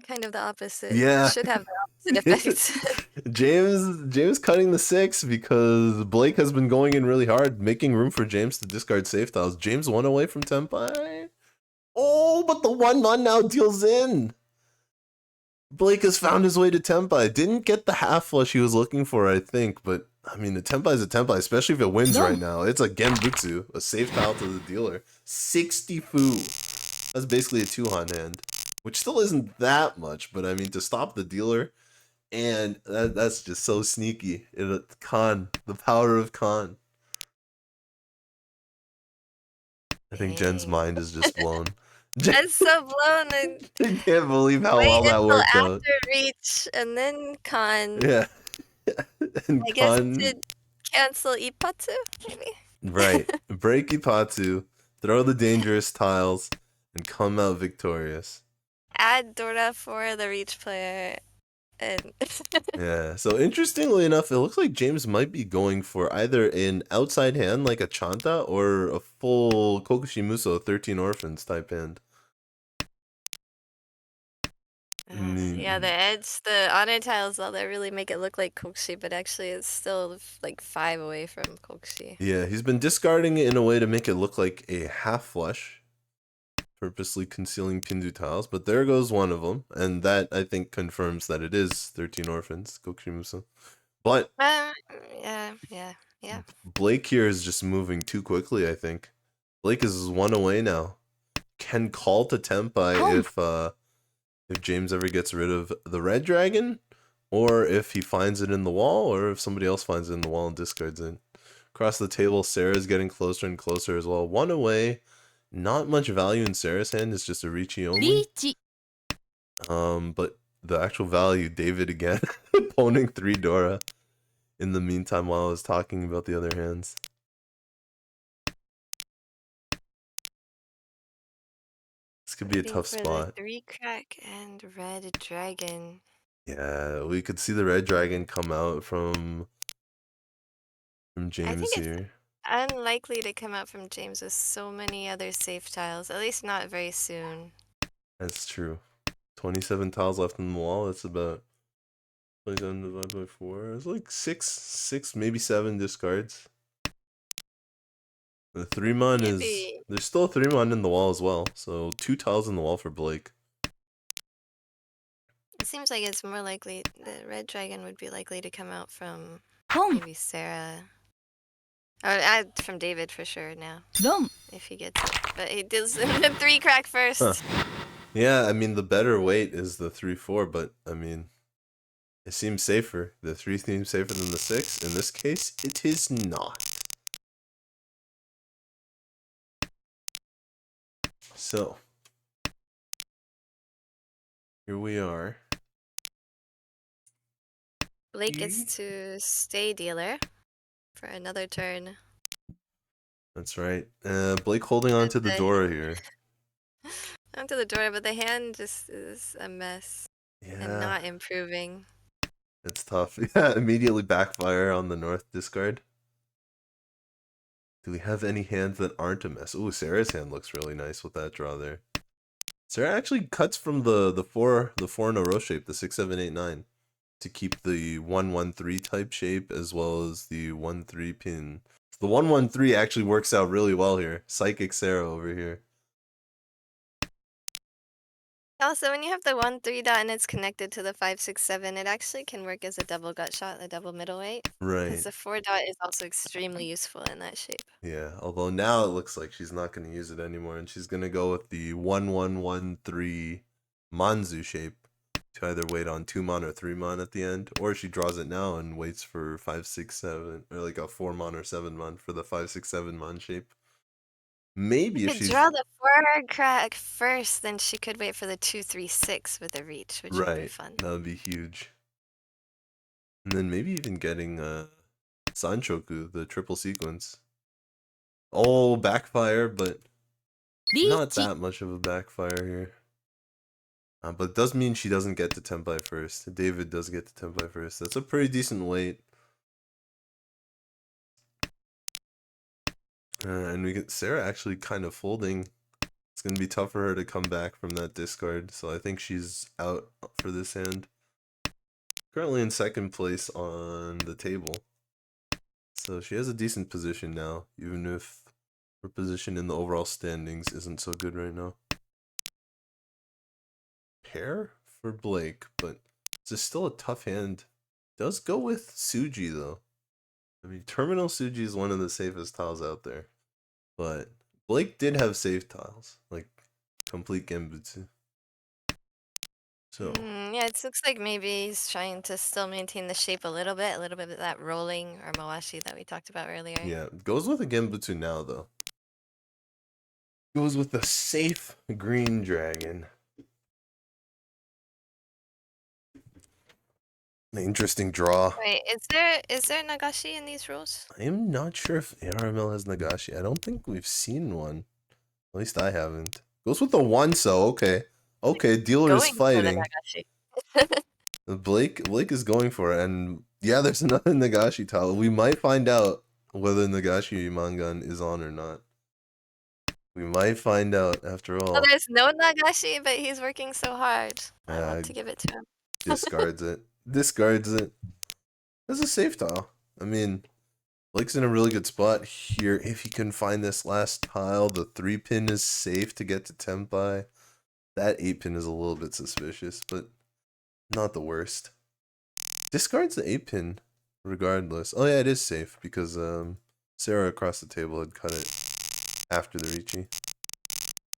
kind of the opposite. Yeah. Should have the opposite effect. James cutting the 6 because Blake has been going in really hard, making room for James to discard safe tiles. James 1 away from Tempai. Oh, but the 1-mon now deals in. Blake has found his way to Tempai. Didn't get the half flush he was looking for, I think, but I mean, the Tempai is a Tempai, especially if it wins right now. It's a Genbutsu, a safe tile to the dealer. 60 fu. That's basically a 2-han hand, which still isn't that much, but I mean, to stop the dealer, and that's just so sneaky. Con, the power of Con. I think Jen's mind is just blown. I'm so blown. I can't believe how wait well that until worked after out. reach and then con. Yeah. And I guess Con, to cancel Ipatsu, maybe? right. Break Ipatsu, throw the dangerous tiles, and come out victorious. Add Dora for the reach player. And Yeah, so interestingly enough, it looks like James might be going for either an outside hand like a Chanta or a full Kokushimuso 13 Orphans type hand. yeah, the edge, the honor tiles, all that really make it look like Kokushi, but actually it's still like 5 away from Kokushi. Yeah, he's been discarding it in a way to make it look like a half flush, purposely concealing Pindu tiles, but there goes one of them, and that, I think, confirms that it is 13 Orphans, Kokushimuso. But yeah. Blake here is just moving too quickly, I think. Blake is 1 away now. Can call to Tempai if James ever gets rid of the red dragon, or if he finds it in the wall, or if somebody else finds it in the wall and discards it. Across the table, Sarah's getting closer and closer as well. 1 away. Not much value in Sarah's hand. It's just a Ricci only. But the actual value, David again, owning 3 Dora. In the meantime, while I was talking about the other hands. This could be a tough spot. 3 crack and red dragon. Yeah, we could see the red dragon come out from James here. Unlikely to come out from James with so many other safe tiles, at least not very soon. That's true. 27 tiles left in the wall. That's about 27 divided by 4. It's like 6, maybe 7 discards. The 3-mon is... There's still a 3-mon in the wall as well. So 2 tiles in the wall for Blake. Seems like it's more likely the red dragon would be likely to come out from Home. maybe Sarah. Or from David for sure now, Dom. if he gets it. But he does the 3 crack first. Yeah, I mean the better weight is the 3-4, but I mean it seems safer. The 3 seems safer than the 6. In this case, it is not. So here we are. Blake gets to stay dealer for another turn. That's right. Blake holding on to the Dora here. Onto the door, but the hand just is a mess and Yeah, not improving. it's tough. Yeah, immediately backfire on the North discard. Do we have any hands that aren't a mess? Ooh, Sarah's hand looks really nice with that draw there. Sarah actually cuts from the four in a row shape, the 6, 7, 8, 9, to keep the 1-1-3 type shape as well as the 1-3 pin. The 1-1-3 actually works out really well here. Psychic Sarah over here. Also, when you have the 1-3 dot and it's connected to the 5-6-7, it actually can work as a double gut shot, a double middleweight. Right. Because the 4 dot is also extremely useful in that shape. Yeah, although now it looks like she's not going to use it anymore, and she's going to go with the 1-1-1-3 Manzu shape to either wait on 2-mon or 3-mon at the end, or she draws it now and waits for 5-6-7, or like a 4-mon or 7-mon for the 5-6-7-mon shape. Maybe If if you she's draw the 4 crack first, then she could wait for the 2-3-6 with a reach, which would be right, fun. that would be huge. And then maybe even getting Sanchoku, the triple sequence. Oh, backfire, but not that much of a backfire here. But it does mean she doesn't get to Tenpai first. David does get to Tenpai first. That's a pretty decent weight. And we get Sarah actually kind of folding. It's going to be tough for her to come back from that discard. So I think she's out for this hand. Currently in second place on the table. So she has a decent position now, even if her position in the overall standings isn't so good right now. Pair for Blake, but it's still a tough hand. Does go with Suji though. I mean, Terminal Suji is one of the safest tiles out there. But Blake did have safe tiles, like complete Genbutsu. So Yeah, it looks like maybe he's trying to still maintain the shape a little bit of that rolling or mawashi that we talked about earlier. yeah, goes with a Genbutsu now though. Goes with the safe green dragon. An interesting draw. Wait, is there Nagashi in these rules? I am not sure if ARML has Nagashi. I don't think we've seen one. At least I haven't. Goes with the one, so okay. Okay, dealer is Going for the fighting. Nagashi. Blake is going for it, and yeah, there's another Nagashi tile. We might find out whether Nagashi Mangan is on or not. We might find out after all. Well, there's no Nagashi, but he's working so hard. I want to give it to him. Discards it. Discards it. That's a safe tile. I mean, Blake's in a really good spot here. If he can find this last tile, the 3-pin is safe to get to Tenpai. That 8-pin is a little bit suspicious, but not the worst. Discards the 8-pin regardless. Oh yeah, it is safe because Sarah across the table had cut it after the Ricci.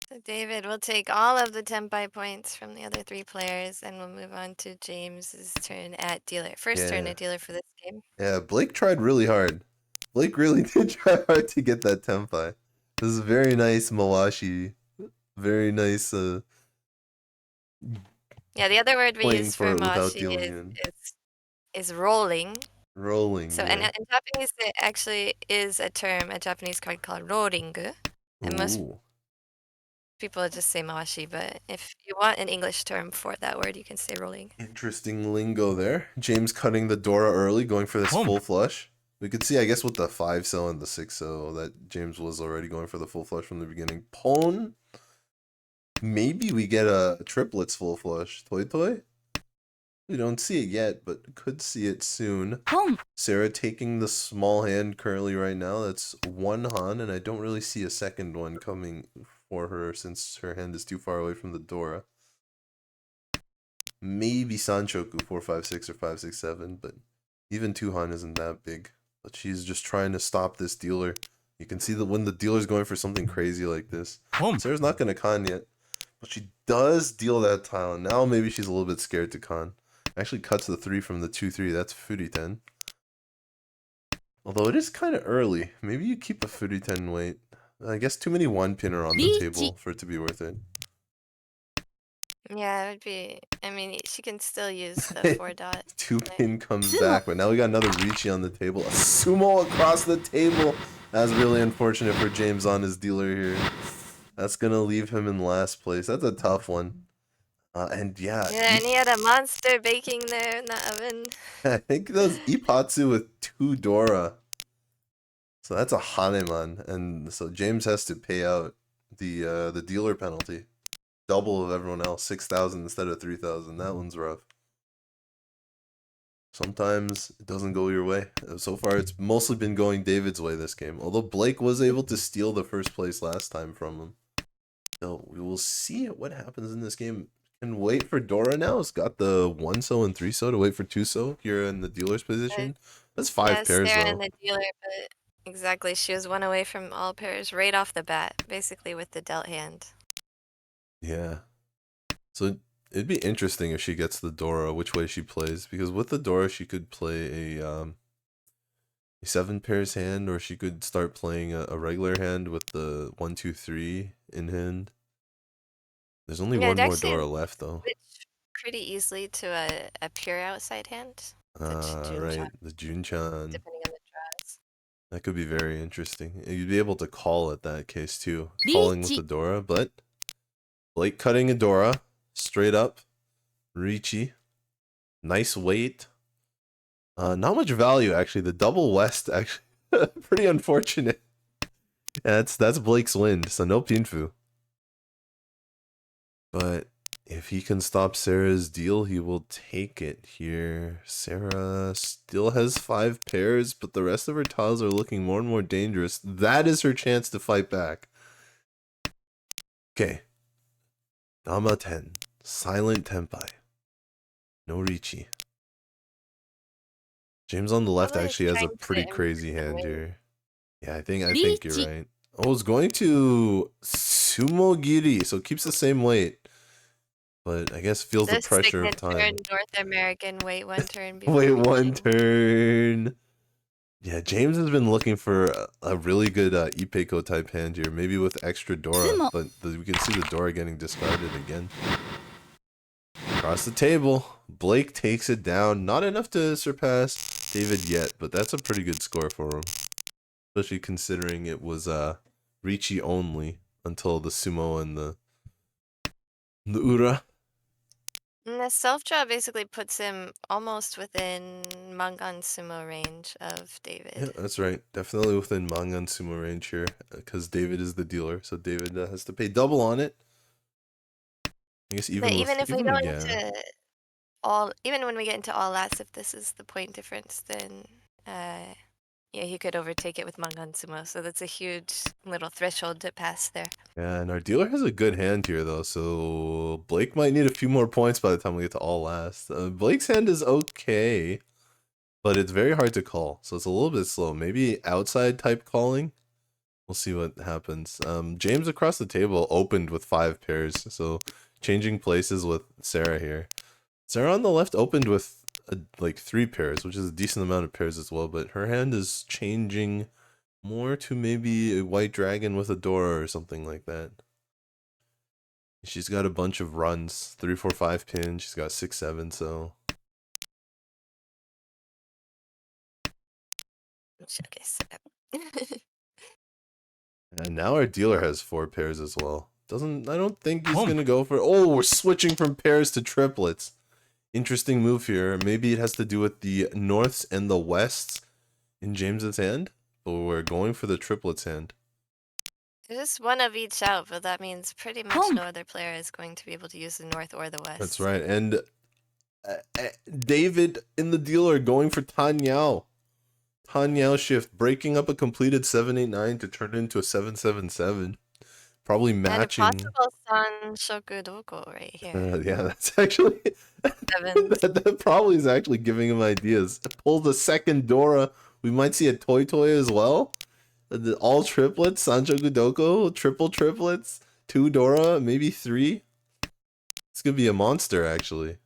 So David will take all of the Tenpai points from the other 3 players, and we'll move on to James's turn at dealer. First turn Yeah. at dealer for this game. Yeah, Blake tried really hard. Blake really did try hard to get that Tenpai. This is a very nice Mawashi. Very nice Yeah, the other word we playing use for for it without mawashi dealing in. is rolling. Rolling, So, yeah. and in Japanese, it actually is a term, a Japanese card called rolling. And most Ooh. people just say mawashi, but if you want an English term for that word, you can say rolling. Interesting lingo there. James cutting the Dora early, going for this full flush. We could see, I guess, with the 5-0 and the 6-0 that James was already going for the full flush from the beginning. Pone. Maybe we get a triplets full flush. Toy Toy? We don't see it yet, but could see it soon. Sarah taking the small hand currently right now. That's one Han, and I don't really see a second one coming for her since her hand is too far away from the Dora. maybe Sanchoku 456 or 567, but even 2Han isn't that big. But she's just trying to stop this dealer. You can see that when the dealer's going for something crazy like this, Home. Sarah's not going to con yet, but she does deal that tile. And now maybe she's a little bit scared to con. Actually cuts the 3 from the 2-3. That's Furi-ten. Although it is kind of early. Maybe you keep a Furi-ten and wait. I guess too many 1-pinner on the table for it to be worth it. Yeah, it would be. I mean, she can still use the 4-dot. 2-pin comes back, but now we got another Ricci on the table. A Tsumo across the table. That's really unfortunate for James on his dealer here. That's gonna leave him in last place. That's a tough one. And yeah, Yeah, and he had a monster baking there in the oven. I think that was Ipatsu with 2 Dora. So that's a Haneman, and so James has to pay out the dealer penalty. Double of everyone else, 6,000 instead of 3,000. That one's rough. Sometimes it doesn't go your way. So far, it's mostly been going David's way this game. Although Blake was able to steal the first place last time from him. So we will see what happens in this game. Can wait for Dora now. It's got the 1-so and 3-so to wait for 2-so here in the dealer's position. That's 5 pairs Sarah though. and the dealer, but exactly, she was 1 away from all pairs right off the bat, basically with the dealt hand. Yeah. So it'd be interesting if she gets the Dora, which way she plays, because with the Dora she could play a 7 pairs hand, or she could start playing a regular hand with the 1, 2, 3 in hand. There's only one more Dora left though. Switch pretty easily to a pure outside hand. Right, the Junchan. Depending on the draws. That could be very interesting. You'd be able to call at that case too, calling with the Dora, but Blake cutting a Dora straight up. Ricci, nice weight. Not much value actually. The double west actually pretty unfortunate. Yeah, that's Blake's win, so no Pinfu. But if he can stop Sarah's deal, he will take it here. Sarah still has 5 pairs, but the rest of her tiles are looking more and more dangerous. That is her chance to fight back. Okay. Dama 10. Silent Tenpai. No Ricci. James on the left actually has a pretty crazy hand here. Yeah, I think you're right. Oh, it's going to Tsumo Giri, so it keeps the same weight. But I guess feels the pressure of time. North American wait 1 turn. Wait 1 turn. Yeah, James has been looking for a really good Ipeko type hand here, maybe with extra Dora, but we can see the Dora getting discarded again. Across the table, Blake takes it down. Not enough to surpass David yet, but that's a pretty good score for him. Especially considering it was Ricci only until the Tsumo and the Ura. And the self-draw basically puts him almost within Mangan Sumo range of David. Yeah, that's right. Definitely within Mangan Sumo range here, because David is the dealer, so David has to pay double on it. I guess even if we go into even when we get into all lats, if this is the point difference, then yeah, he could overtake it with Mangan Sumo. So that's a huge little threshold to pass there. Yeah, and our dealer has a good hand here though, so Blake might need a few more points by the time we get to all last. Blake's hand is okay, but it's very hard to call, so it's a little bit slow. Maybe outside type calling. We'll see what happens. James across the table opened with 5 pairs, so changing places with Sarah here. Sarah on the left opened with like 3 pairs, which is a decent amount of pairs as well, but her hand is changing more to maybe a white dragon with a Dora or something like that. She's got a bunch of runs, 3, 4, 5 pin. She's got 6, 7, so. Okay, so. And now our dealer has 4 pairs as well. I don't think he's gonna go for. Oh, we're switching from pairs to triplets. Interesting move here. Maybe it has to do with the norths and the wests in James's hand, but we're going for the triplets hand. There's one of each out, but that means pretty much no other player is going to be able to use the north or the west. That's right. And David in the dealer going for Tan Yao. Tan Yao shift, breaking up a completed 789 to turn it into a 777. Probably matching. And a possible Sanshoku Doko right here. Yeah, that's actually Sevens. that probably is actually giving him ideas. Pull the second Dora. We might see a Toy Toy as well. All triplets, Sanchoku Doko, triple triplets, 2 Dora, maybe 3. It's gonna be a monster, actually.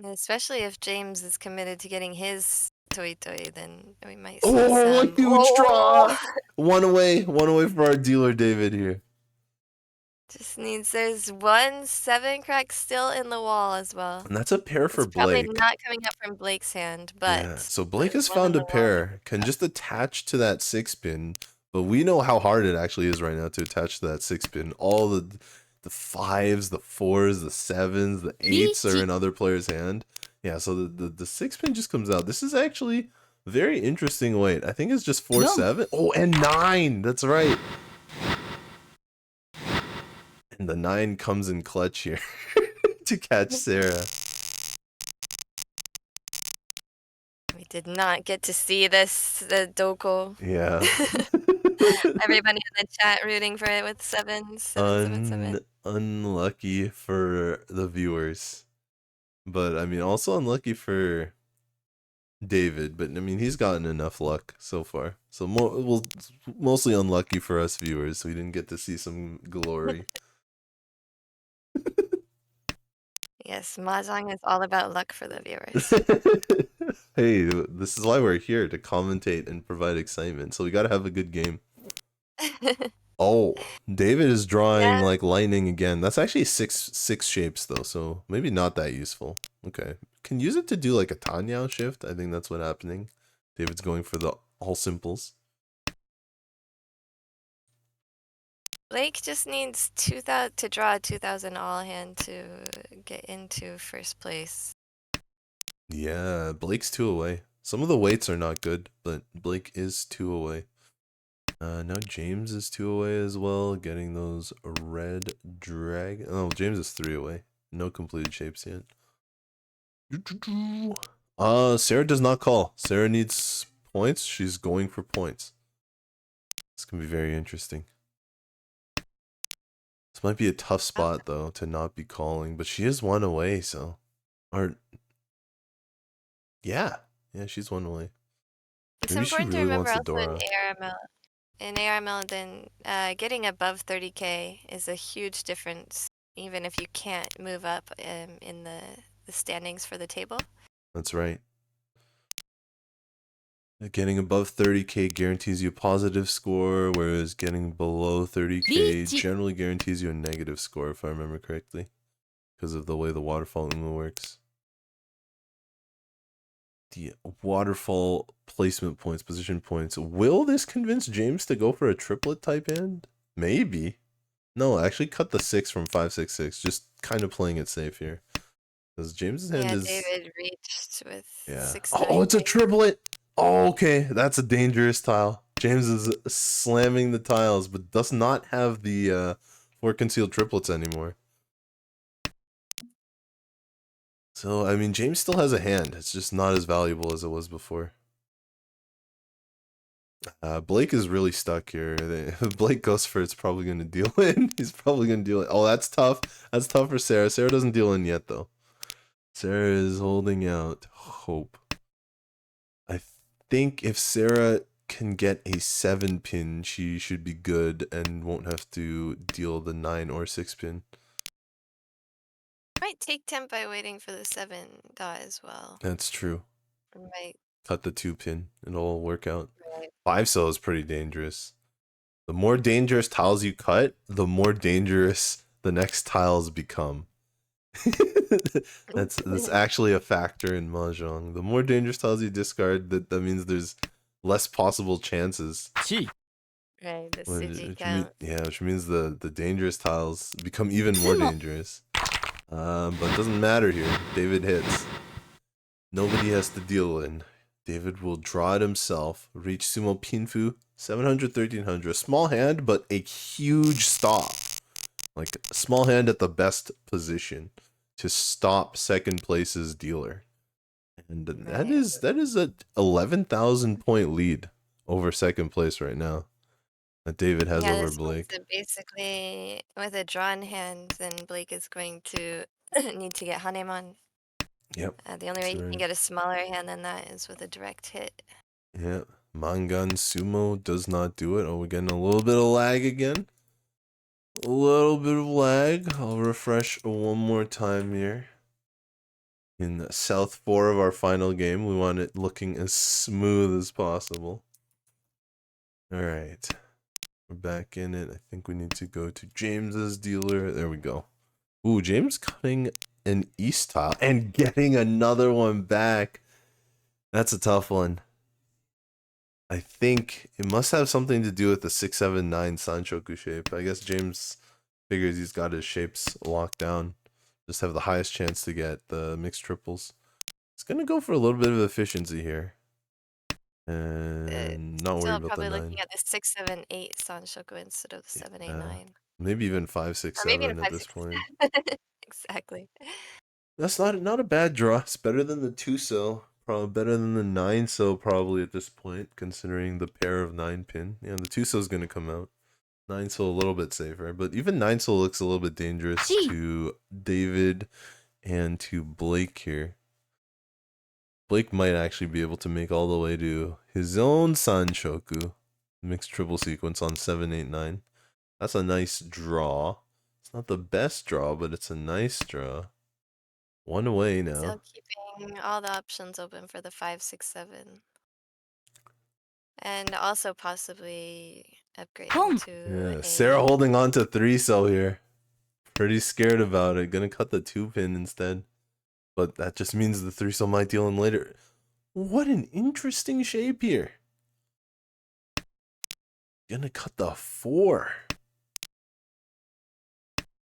Especially if James is committed to getting his Toy Toy, then we might see Oh, a some. huge draw! One away for our dealer, David, here. Just needs. There's one 7 crack still in the wall as well. And that's a pair for It's probably Blake. not coming up from Blake's hand, Yeah, but so Blake there's has one in found a the wall. pair. Can just attach to that 6-pin, but we know how hard it actually is right now to attach to that 6-pin. All the 5s, the 4s, the 7s, the 8s are in other players' hand. Yeah, so the 6-pin just comes out. This is actually very interesting weight. I think it's just 4-7. Oh, and 9. That's right. And the 9 comes in clutch here to catch Sarah. We did not get to see the Doko. Yeah. Everybody in the chat rooting for it with 7, 7, 7, 7. Unlucky for the viewers. But I mean also unlucky for David, but I mean he's gotten enough luck so far. So mostly unlucky for us viewers. We didn't get to see some glory. Yes, Mahjong is all about luck for the viewers. Hey, this is why we're here, to commentate and provide excitement. So we got to have a good game. Oh, David is drawing like lightning again. That's actually six shapes though, so maybe not that useful. Okay, can use it to do like a Tanyao shift. I think that's what's happening. David's going for the all simples. Blake just needs 2,000 to draw a 2,000 all hand to get into first place. Yeah, Blake's 2 away. Some of the weights are not good, but Blake is 2 away. Now James is 2 away as well, getting those red drag. Oh, James is 3 away. No completed shapes yet. Sarah does not call. Sarah needs points. She's going for points. It's gonna be very interesting. This might be a tough spot though to not be calling, but she is 1 away, so yeah, she's 1 away. It's Maybe she important to really remember wants the also Dora. in ARML, then getting above 30k is a huge difference, even if you can't move up in the standings for the table. That's right. Getting above 30k guarantees you a positive score, whereas getting below 30k generally guarantees you a negative score, if I remember correctly, because of the way the waterfall UMA works. The waterfall placement points, position points. Will this convince James to go for a triplet type hand? Maybe. No, actually cut the 6 from 566. Just kind of playing it safe here. Because James's hand is... David reached with 6. Oh, it's a triplet! Oh, okay. That's a dangerous tile. James is slamming the tiles, but does not have the 4 concealed triplets anymore. So, I mean, James still has a hand. It's just not as valuable as it was before. Blake is really stuck here. Blake goes for it's probably going to deal in. He's probably going to deal in. Oh, that's tough. That's tough for Sarah. Sarah doesn't deal in yet, though. Sarah is holding out hope. I think if Sarah can get a 7-pin, she should be good and won't have to deal the 9 or 6-pin. Might take temp by waiting for the 7 dot as well. That's true. Might cut the 2-pin. It'll all work out. Right. 5 cell is pretty dangerous. The more dangerous tiles you cut, the more dangerous the next tiles become. that's actually a factor in Mahjong. The more dangerous tiles you discard, that means there's less possible chances. Right, the CG count. Which means the dangerous tiles become even more dangerous. But it doesn't matter here. David hits. Nobody has to deal in. David will draw it himself. Reach Tsumo Pinfu 700, 1300. A small hand, but a huge stop. Like a small hand at the best position to stop second place's dealer. And that is a 11,000 point lead over second place right now. that David has Yeah, over this means Blake. that basically with a drawn hand, then Blake is going to need to get Hanemon. Yep. The only way he can get a smaller hand than that is with a direct hit. Yeah. Mangan Tsumo does not do it. Oh, we're getting a little bit of lag again. A little bit of lag. I'll refresh one more time here. In South 4 of our final game, we want it looking as smooth as possible. Alright. We're back in it. I think we need to go to James's dealer. There we go. Ooh, James cutting an East tile and getting another one back. That's a tough one. I think it must have something to do with the 679 Sanshoku shape. I guess James figures he's got his shapes locked down. Just have the highest chance to get the mixed triples. It's gonna go for a little bit of efficiency here. And not worried Still about the probably 9. looking at the 678 Sanshoku instead of the 789. Maybe even 5, 6, Or maybe 7 in at this point. 567. Exactly. That's not a bad draw. It's better than the 2 so. Probably better than the 9 so probably at this point, considering the pair of 9 pin. Yeah, the 2 so is gonna come out. 9 so a little bit safer, but even 9 so looks a little bit dangerous to David and to Blake here. Blake might actually be able to make all the way to his own Sanshoku. Mixed triple sequence on 789. That's a nice draw. It's not the best draw, but it's a nice draw. One away now. Still keeping all the options open for the 567. And also possibly upgrading to Sarah a... holding on to 3 cell here. Pretty scared about it. Gonna cut the 2 pin instead. But that just means the 3 cell might deal in later. What an interesting shape here. Gonna cut the 4.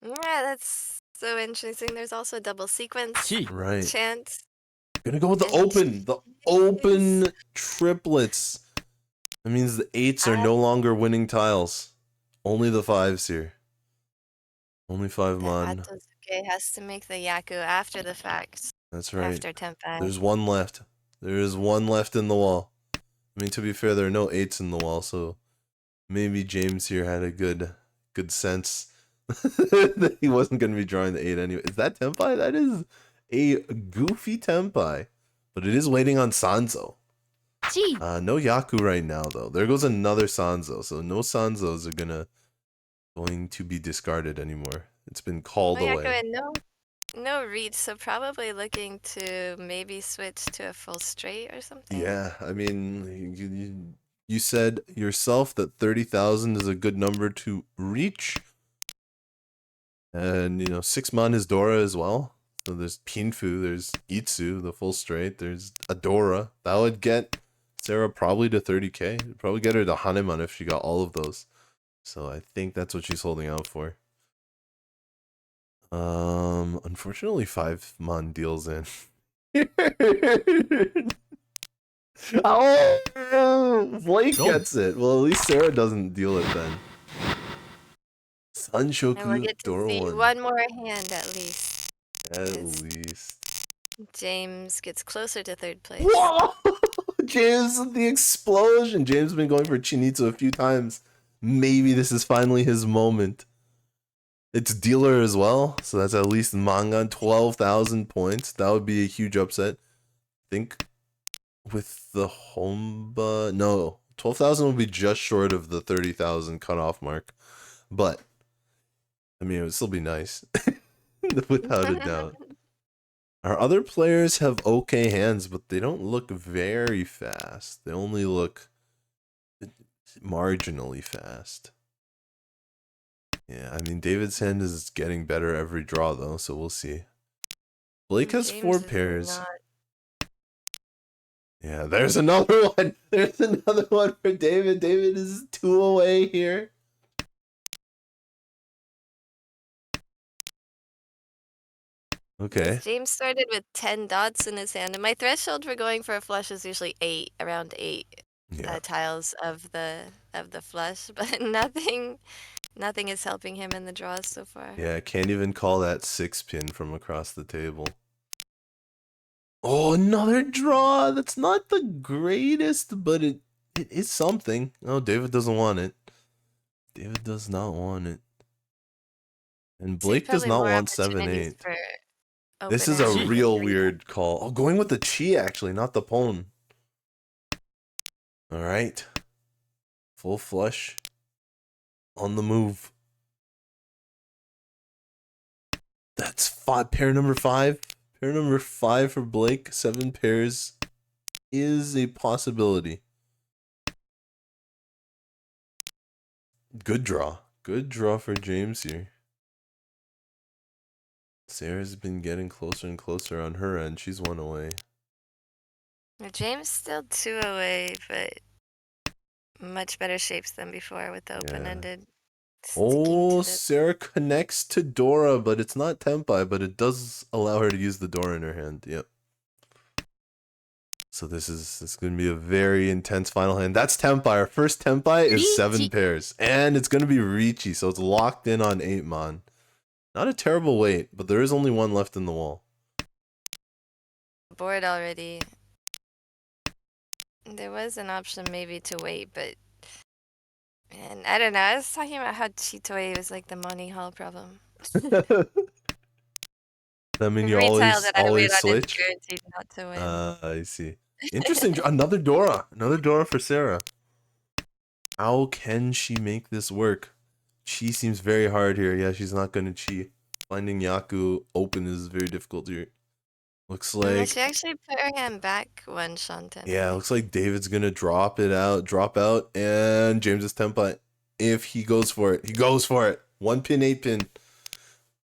Yeah, that's so interesting. There's also a double sequence Right. chance. Gonna go with the open. The open triplets. That means the 8s are no longer winning tiles. Only the 5s here. Only 5 mon. Atosuke has to make the Yaku after the fact. That's right. After Tenpai. There's one left. There is one left in the wall. I mean, to be fair, there are no 8s in the wall, so maybe James here had a good sense that he wasn't going to be drawing the 8 anyway. Is that Tenpai? That is a goofy Tenpai. But it is waiting on Sanzo. No Yaku right now, though. There goes another Sanzo. So no Sanzos are going to be discarded anymore. It's been called away. Yaku and no reach, so probably looking to maybe switch to a full straight or something. Yeah, I mean, you said yourself that 30,000 is a good number to reach. And, 6 mon is Dora as well. So there's Pinfu, there's Itsu, the full straight, there's Adora. That would get Sarah probably to 30k. It'd probably get her to Hanemon if she got all of those. So I think that's what she's holding out for. Unfortunately 5 mon deals in. Oh, Blake gets it. Well, at least Sarah doesn't deal it then. Sanshoku And we'll get to see one more hand at least. At least. James gets closer to 3rd place. Whoa! James, the explosion. James has been going for Chinitsu a few times. Maybe this is finally his moment. It's dealer as well, so that's at least Mangan 12,000 points. That would be a huge upset. I think with the Homba, no, 12,000 would be just short of the 30,000 cutoff mark. But I mean, it would still be nice, without a doubt. Our other players have okay hands, but they don't look very fast. They only look marginally fast. Yeah, I mean, David's hand is getting better every draw, though, so we'll see. Blake has James 4 pairs. Yeah, there's another one. There's another one for David. David is 2 away here. Okay. James started with 10 dots in his hand, and my threshold for going for a flush is usually 8, around 8 tiles of the flush, but nothing is helping him in the draws so far. Yeah, I can't even call that 6 pin from across the table. Oh, another draw. That's not the greatest, but it is something. Oh, David doesn't want it. David does not want it. And So Blake does probably not more want opportunities 7-8. for This opener is a and real 3. weird call. Oh, going with the chi, actually, not the pawn. All right. Full flush. On the move. That's pair number 5. Pair number 5 for Blake. 7 pairs is a possibility. Good draw. Good draw for James here. Sarah's been getting closer and closer on her end. She's 1 away. James still 2 away, but much better shapes than before with the open-ended sticking Oh, to the... Sarah connects to Dora, but it's not Tempai, but it does allow her to use the Dora in her hand. Yep. So this is going to be a very intense final hand. That's Tempai. Our first Tempai is 7 pairs. And it's going to be Ricci, so it's locked in on 8 mon. Not a terrible weight, but there is only one left in the wall. board already. There was an option maybe to wait, but... And I don't know, I was talking about how Chitoi was like the money hall problem. That mean you Every tile that I wait always on is switch? guaranteed not to win. I see. Interesting. Another Dora. Another Dora for Sarah. How can she make this work? Chi seems very hard here. Yeah, she's not going to chi. Finding Yaku open is very difficult here. Looks No, she like... actually put her hand back one Shanten. Yeah, looks like David's going to drop out, and James's tempo. If he goes for it, he goes for it. 1 pin, 8 pin.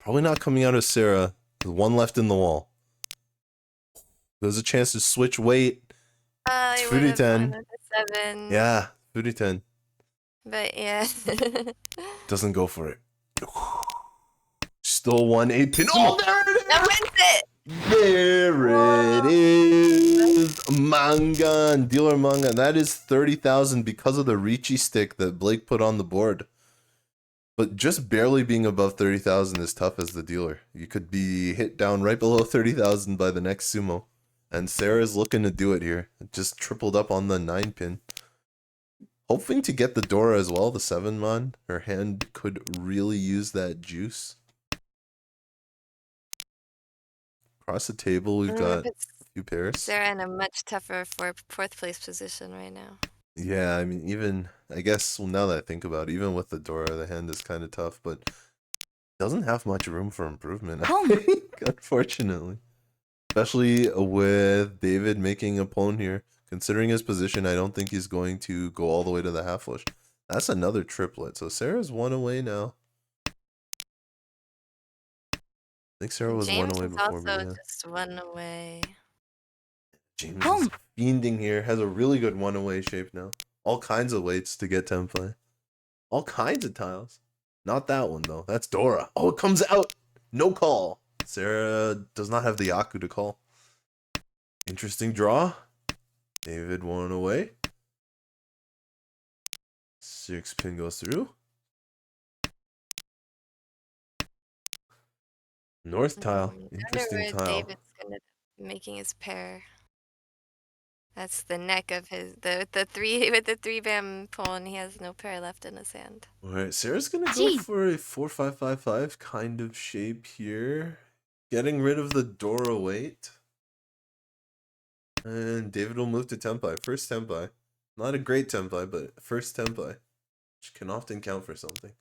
Probably not coming out of Sarah. There's 1 left in the wall. There's a chance to switch weight. It's I would have gone 10. with the 7. Yeah, 10. But yeah. Doesn't go for it. Still 1 8 pin. Oh, there it is! That wins it! There it is. Manga and dealer manga. And that is 30,000 because of the Ricci stick that Blake put on the board. But just barely being above 30,000 is tough as the dealer. You could be hit down right below 30,000 by the next sumo. And Sarah's looking to do it here. It just tripled up on the 9 pin. Hoping to get the Dora as well, the 7 mon. Her hand could really use that juice. Across the table, we've got a few pairs. Sarah in a much tougher fourth place position right now. Yeah, I mean, even, I guess, well, now that I think about it, even with the Dora, the hand is kind of tough, but doesn't have much room for improvement, I think, unfortunately. Especially with David making a pawn here. Considering his position, I don't think he's going to go all the way to the half flush. That's another triplet. So Sarah's 1 away now. I think Sarah was James 1 away is before, but also yeah. just 1 away. James is fiending here. Has a really good 1 away shape now. All kinds of weights to get template. All kinds of tiles. Not that one, though. That's Dora. Oh, it comes out. No call. Sarah does not have the Yaku to call. Interesting draw. David 1 away. 6 pin goes through. North tile. Interesting I wonder where tile. David's gonna making his pair. That's the neck of his the 3 with the 3-bam pawn. He has no pair left in his hand. Alright, Sarah's gonna go for a 4-5-5-5 kind of shape here. Getting rid of the Dora weight. And David will move to Tempai. First Tempai. Not a great Tempai, but first Tempai. Which can often count for something.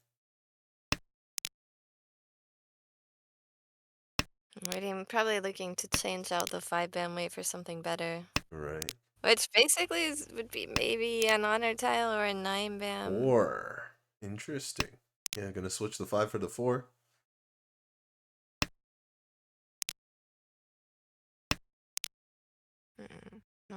I'm probably looking to change out the 5-bam weight for something better. Right. Which basically would be maybe an honor tile or a 9-bam. 4. Interesting. Yeah, gonna switch the 5 for the 4. I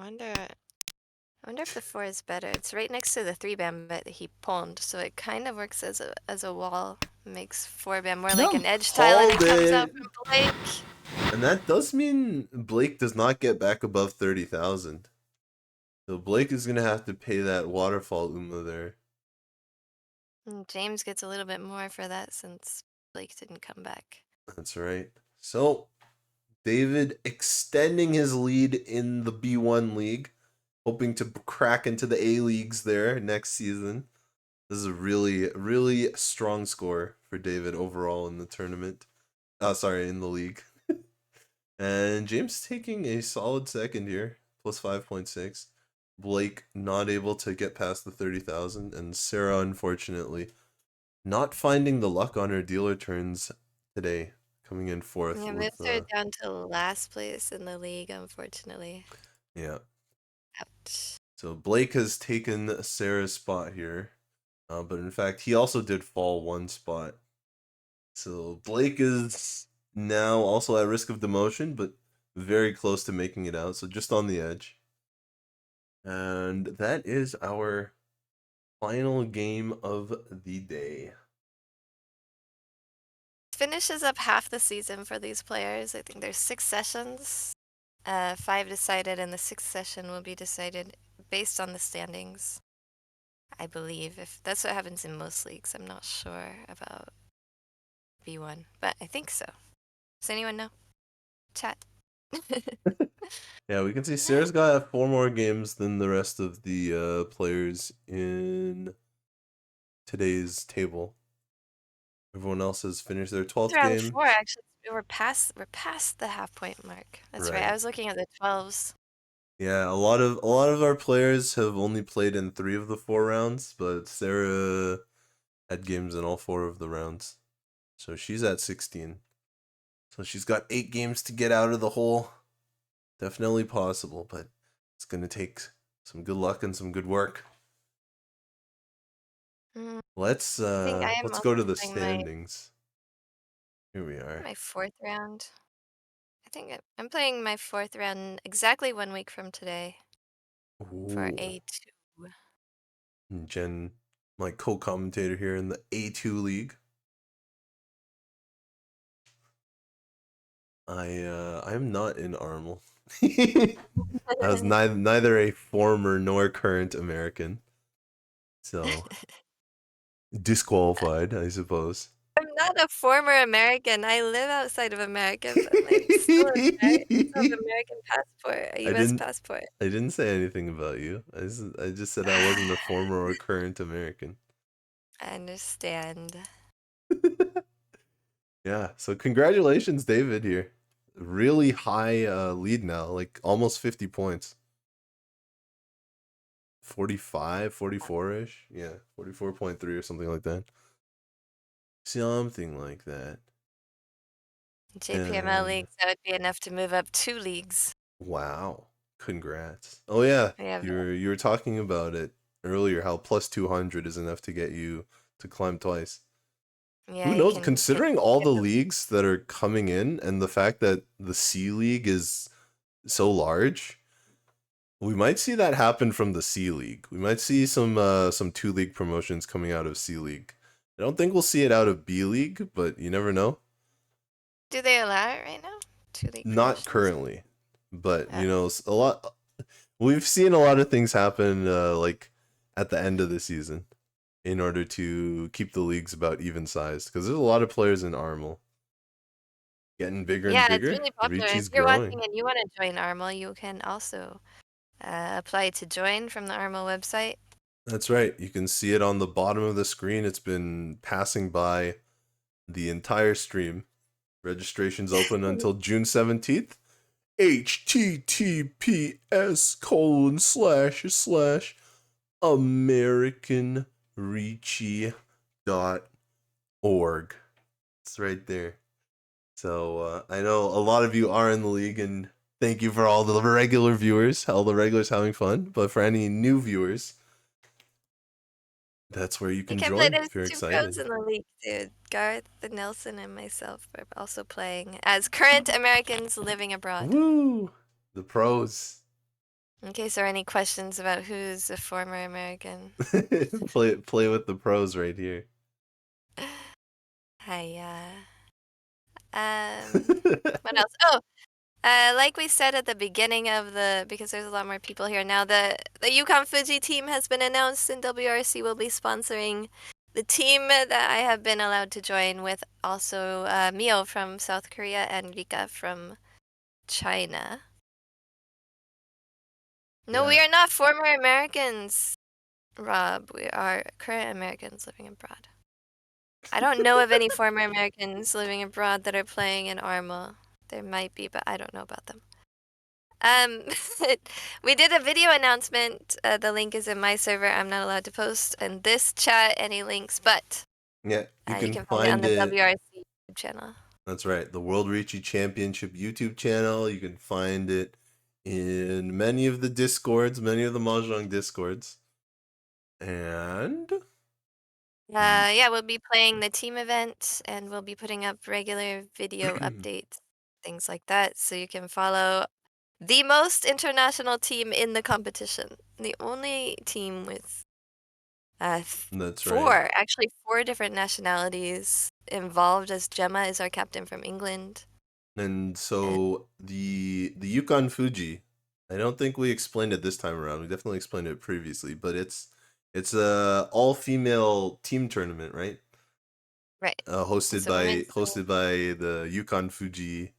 wonder if the 4 is better. It's right next to the 3-bam that he pawned, so it kind of works as a wall. Makes 4-bam more like an edge tile, and it comes out from Blake. And that does mean Blake does not get back above 30,000. So Blake is gonna have to pay that waterfall Uma there. And James gets a little bit more for that since Blake didn't come back. That's right. So David extending his lead in the B1 league, hoping to crack into the A leagues there next season. This is a really, really strong score for David overall in the tournament. Sorry, in the league. And James taking a solid second here, plus 5.6. Blake not able to get past the 30,000, and Sarah unfortunately not finding the luck on her dealer turns today, coming in fourth Yeah, with moves her down to last place in the league, unfortunately. yeah. Ouch. So Blake has taken Sarah's spot here, but in fact he also did fall one spot. So Blake is now also at risk of demotion, but very close to making it out. So just on the edge. And that is our final game of the day. Finishes up half the season for these players. I think there's 6 sessions. 5 decided, and the 6th session will be decided based on the standings. I believe if that's what happens in most leagues. I'm not sure about B1, but I think so. Does anyone know? Chat. Yeah, we can see Sarah's got 4 more games than the rest of the players in today's table. Everyone else has finished their 12th Round game. 4, actually. We're past the half point mark. That's right. I Right. was looking at the 12s. Yeah, a lot of our players have only played in 3 of the 4 rounds, but Sarah had games in all 4 of the rounds. So she's at 16. So she's got 8 games to get out of the hole. Definitely possible, but it's going to take some good luck and some good work. Mm, Let's I think I am let's go also to the playing my standings. Here we are. my fourth round. I think I'm playing my fourth round exactly 1 week from today for Ooh. A2. Jen, my co-commentator here in the A2 league. I am not in Armel. I was neither a former nor current American. So disqualified, I suppose. I'm not a former American. I live outside of America, but I'm still American. I still have American passport, a I U.S. didn't passport. I didn't say anything about you. I just said I wasn't a former or current American. I understand. Yeah. So congratulations, David here. Really high lead now, like almost 50 points. 45, 44-ish. Yeah, 44.3 or something like that. Something like that. JPML And leagues, that would be enough to move up 2 leagues. wow. Congrats. Oh yeah, We have, you were talking about it earlier how plus 200 is enough to get you to climb twice. yeah, Who you knows? can get Considering all the leagues that are coming in and the fact that the C League is so large, we might see that happen from the C League. We might see some 2 league promotions coming out of C League. I don't think we'll see it out of B League, but you never know. Do they allow it right now? 2 league Not promotions? currently, but Oh. a lot. We've seen a lot of things happen, like at the end of the season, in order to keep the leagues about even sized. Because there's a lot of players in Armel getting bigger and Yeah, it's bigger. really popular. Reach If is you're growing. watching and you want to join Armel, you can also apply to join from the Armel website. That's right. You can see it on the bottom of the screen. It's been passing by the entire stream. Registration's open until June 17th. https://AmericanReachy.org. It's right there. So I know a lot of you are in the league, and thank you for all the regular viewers, all the regulars having fun. But for any new viewers, that's where you You can can play. join There's if you're 2 pros excited. in the league, dude. Garth, Nelson, and myself are also playing as current Americans living abroad. Woo! The pros. In case there are any questions about who's a former American. play with the pros right here. Hi, what else? Oh, like we said at the beginning of because there's a lot more people here now, the Yukon Fuji team has been announced, and WRC will be sponsoring the team that I have been allowed to join with, also Mio from South Korea and Rika from China. No, we Yeah. are not former Americans. Rob, we are current Americans living abroad. I don't know of any former Americans living abroad that are playing in Arma. There might be, but I don't know about them. Um, we did a video announcement. The link is in my server. I'm not allowed to post in this chat any links, but Yeah, you you can can find it on find the it. WRC YouTube channel. That's right. The World Richi Championship YouTube channel. You can find it in many of the discords, many of the Mahjong discords. And Yeah, we'll be playing the team event and we'll be putting up regular video updates, things like that, so you can follow the most international team in the competition. The only team with that's right. four, actually four different nationalities involved, as Gemma is our captain from England. And And so the Yukon Fuji, I don't think we explained it this time around. We definitely explained it previously, but it's a all female team tournament, right? right, Hosted it's a by women's the Yukon Fuji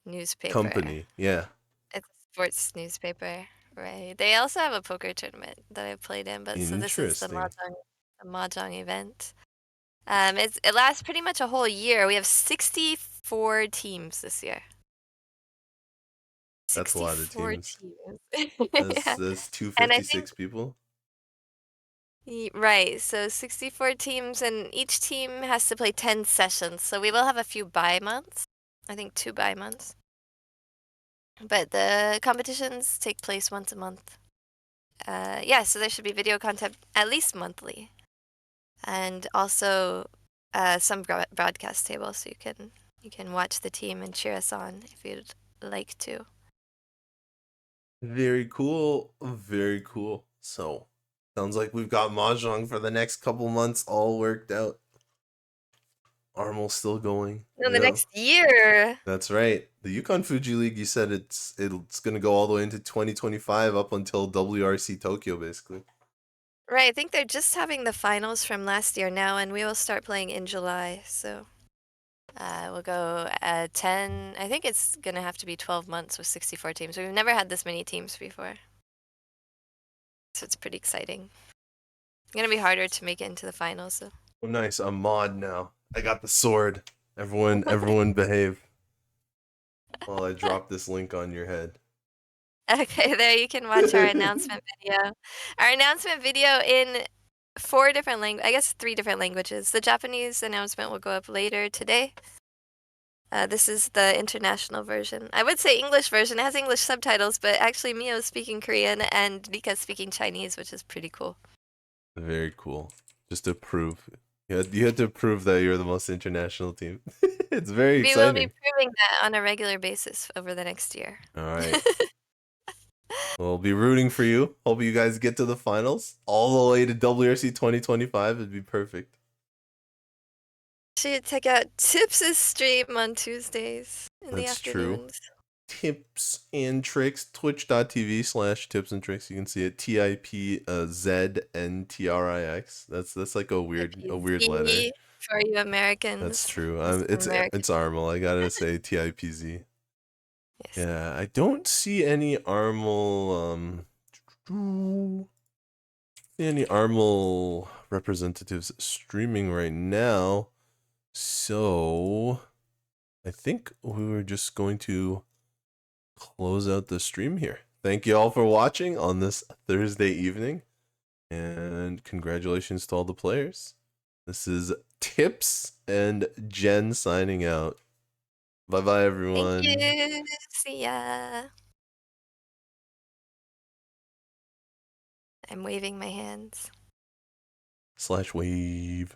newspaper. company. Yeah, It's a sports newspaper, right? They also have a poker tournament that I played in, but so this is interesting. the mahjong event. It lasts pretty much a whole year. We have 64 teams this year. That's a lot of 64 teams. teams. That's Yeah. that's And I think 256 people. right, so 64 teams and each team has to play 10 sessions. So we will have a few bye months. I think 2 bye months. But the competitions take place once a month. Yeah, so there should be video content at least monthly. And also some broadcast tables so you can watch the team and cheer us on if you'd like to. Very cool. Very cool. So, sounds like we've got Mahjong for the next couple months all worked out. Armel's still going. No, the Yeah. next year. That's right. The Yukon Fuji League, you said it's going to go all the way into 2025 up until WRC Tokyo basically. Right, I think they're just having the finals from last year now, and we will start playing in July. So we'll go 10. I think it's gonna have to be 12 months with 64 teams. We've never had this many teams before, so it's pretty exciting. It's gonna be harder to make it into the finals, though. Oh nice. I'm mod now. I got the sword. Everyone behave while I drop this link on your head. Okay, there you can watch our announcement video. Our announcement video in 4 different I guess 3 different languages. The Japanese announcement will go up later today. This is the international version. I would say English version. It has English subtitles, but actually Mio is speaking Korean and Rika's speaking Chinese, which is pretty cool. Very cool. Just to prove. You had to prove that you're the most international team. It's very We will be exciting. proving that on a regular basis over the next year. All right. We'll be rooting for you. Hope you guys get to the finals. All the way to WRC 2025 would be perfect. Should check out Tips' stream on Tuesdays in the That's true. afternoons. Tips and tricks, twitch.tv/tips and tricks. You can see it TIPZNTRIX. That's like a weird letter. Z for you That's Americans. true. Those American. It's Armel. I gotta say TIPZ. Yes. Yeah, I don't see any Armel representatives streaming right now. So I think we were just going to close out the stream here. Thank you all for watching on this Thursday evening. And congratulations to all the players. This is Tips and Jen signing out. Bye bye, Thank everyone. you. See ya. I'm waving my hands. /wave.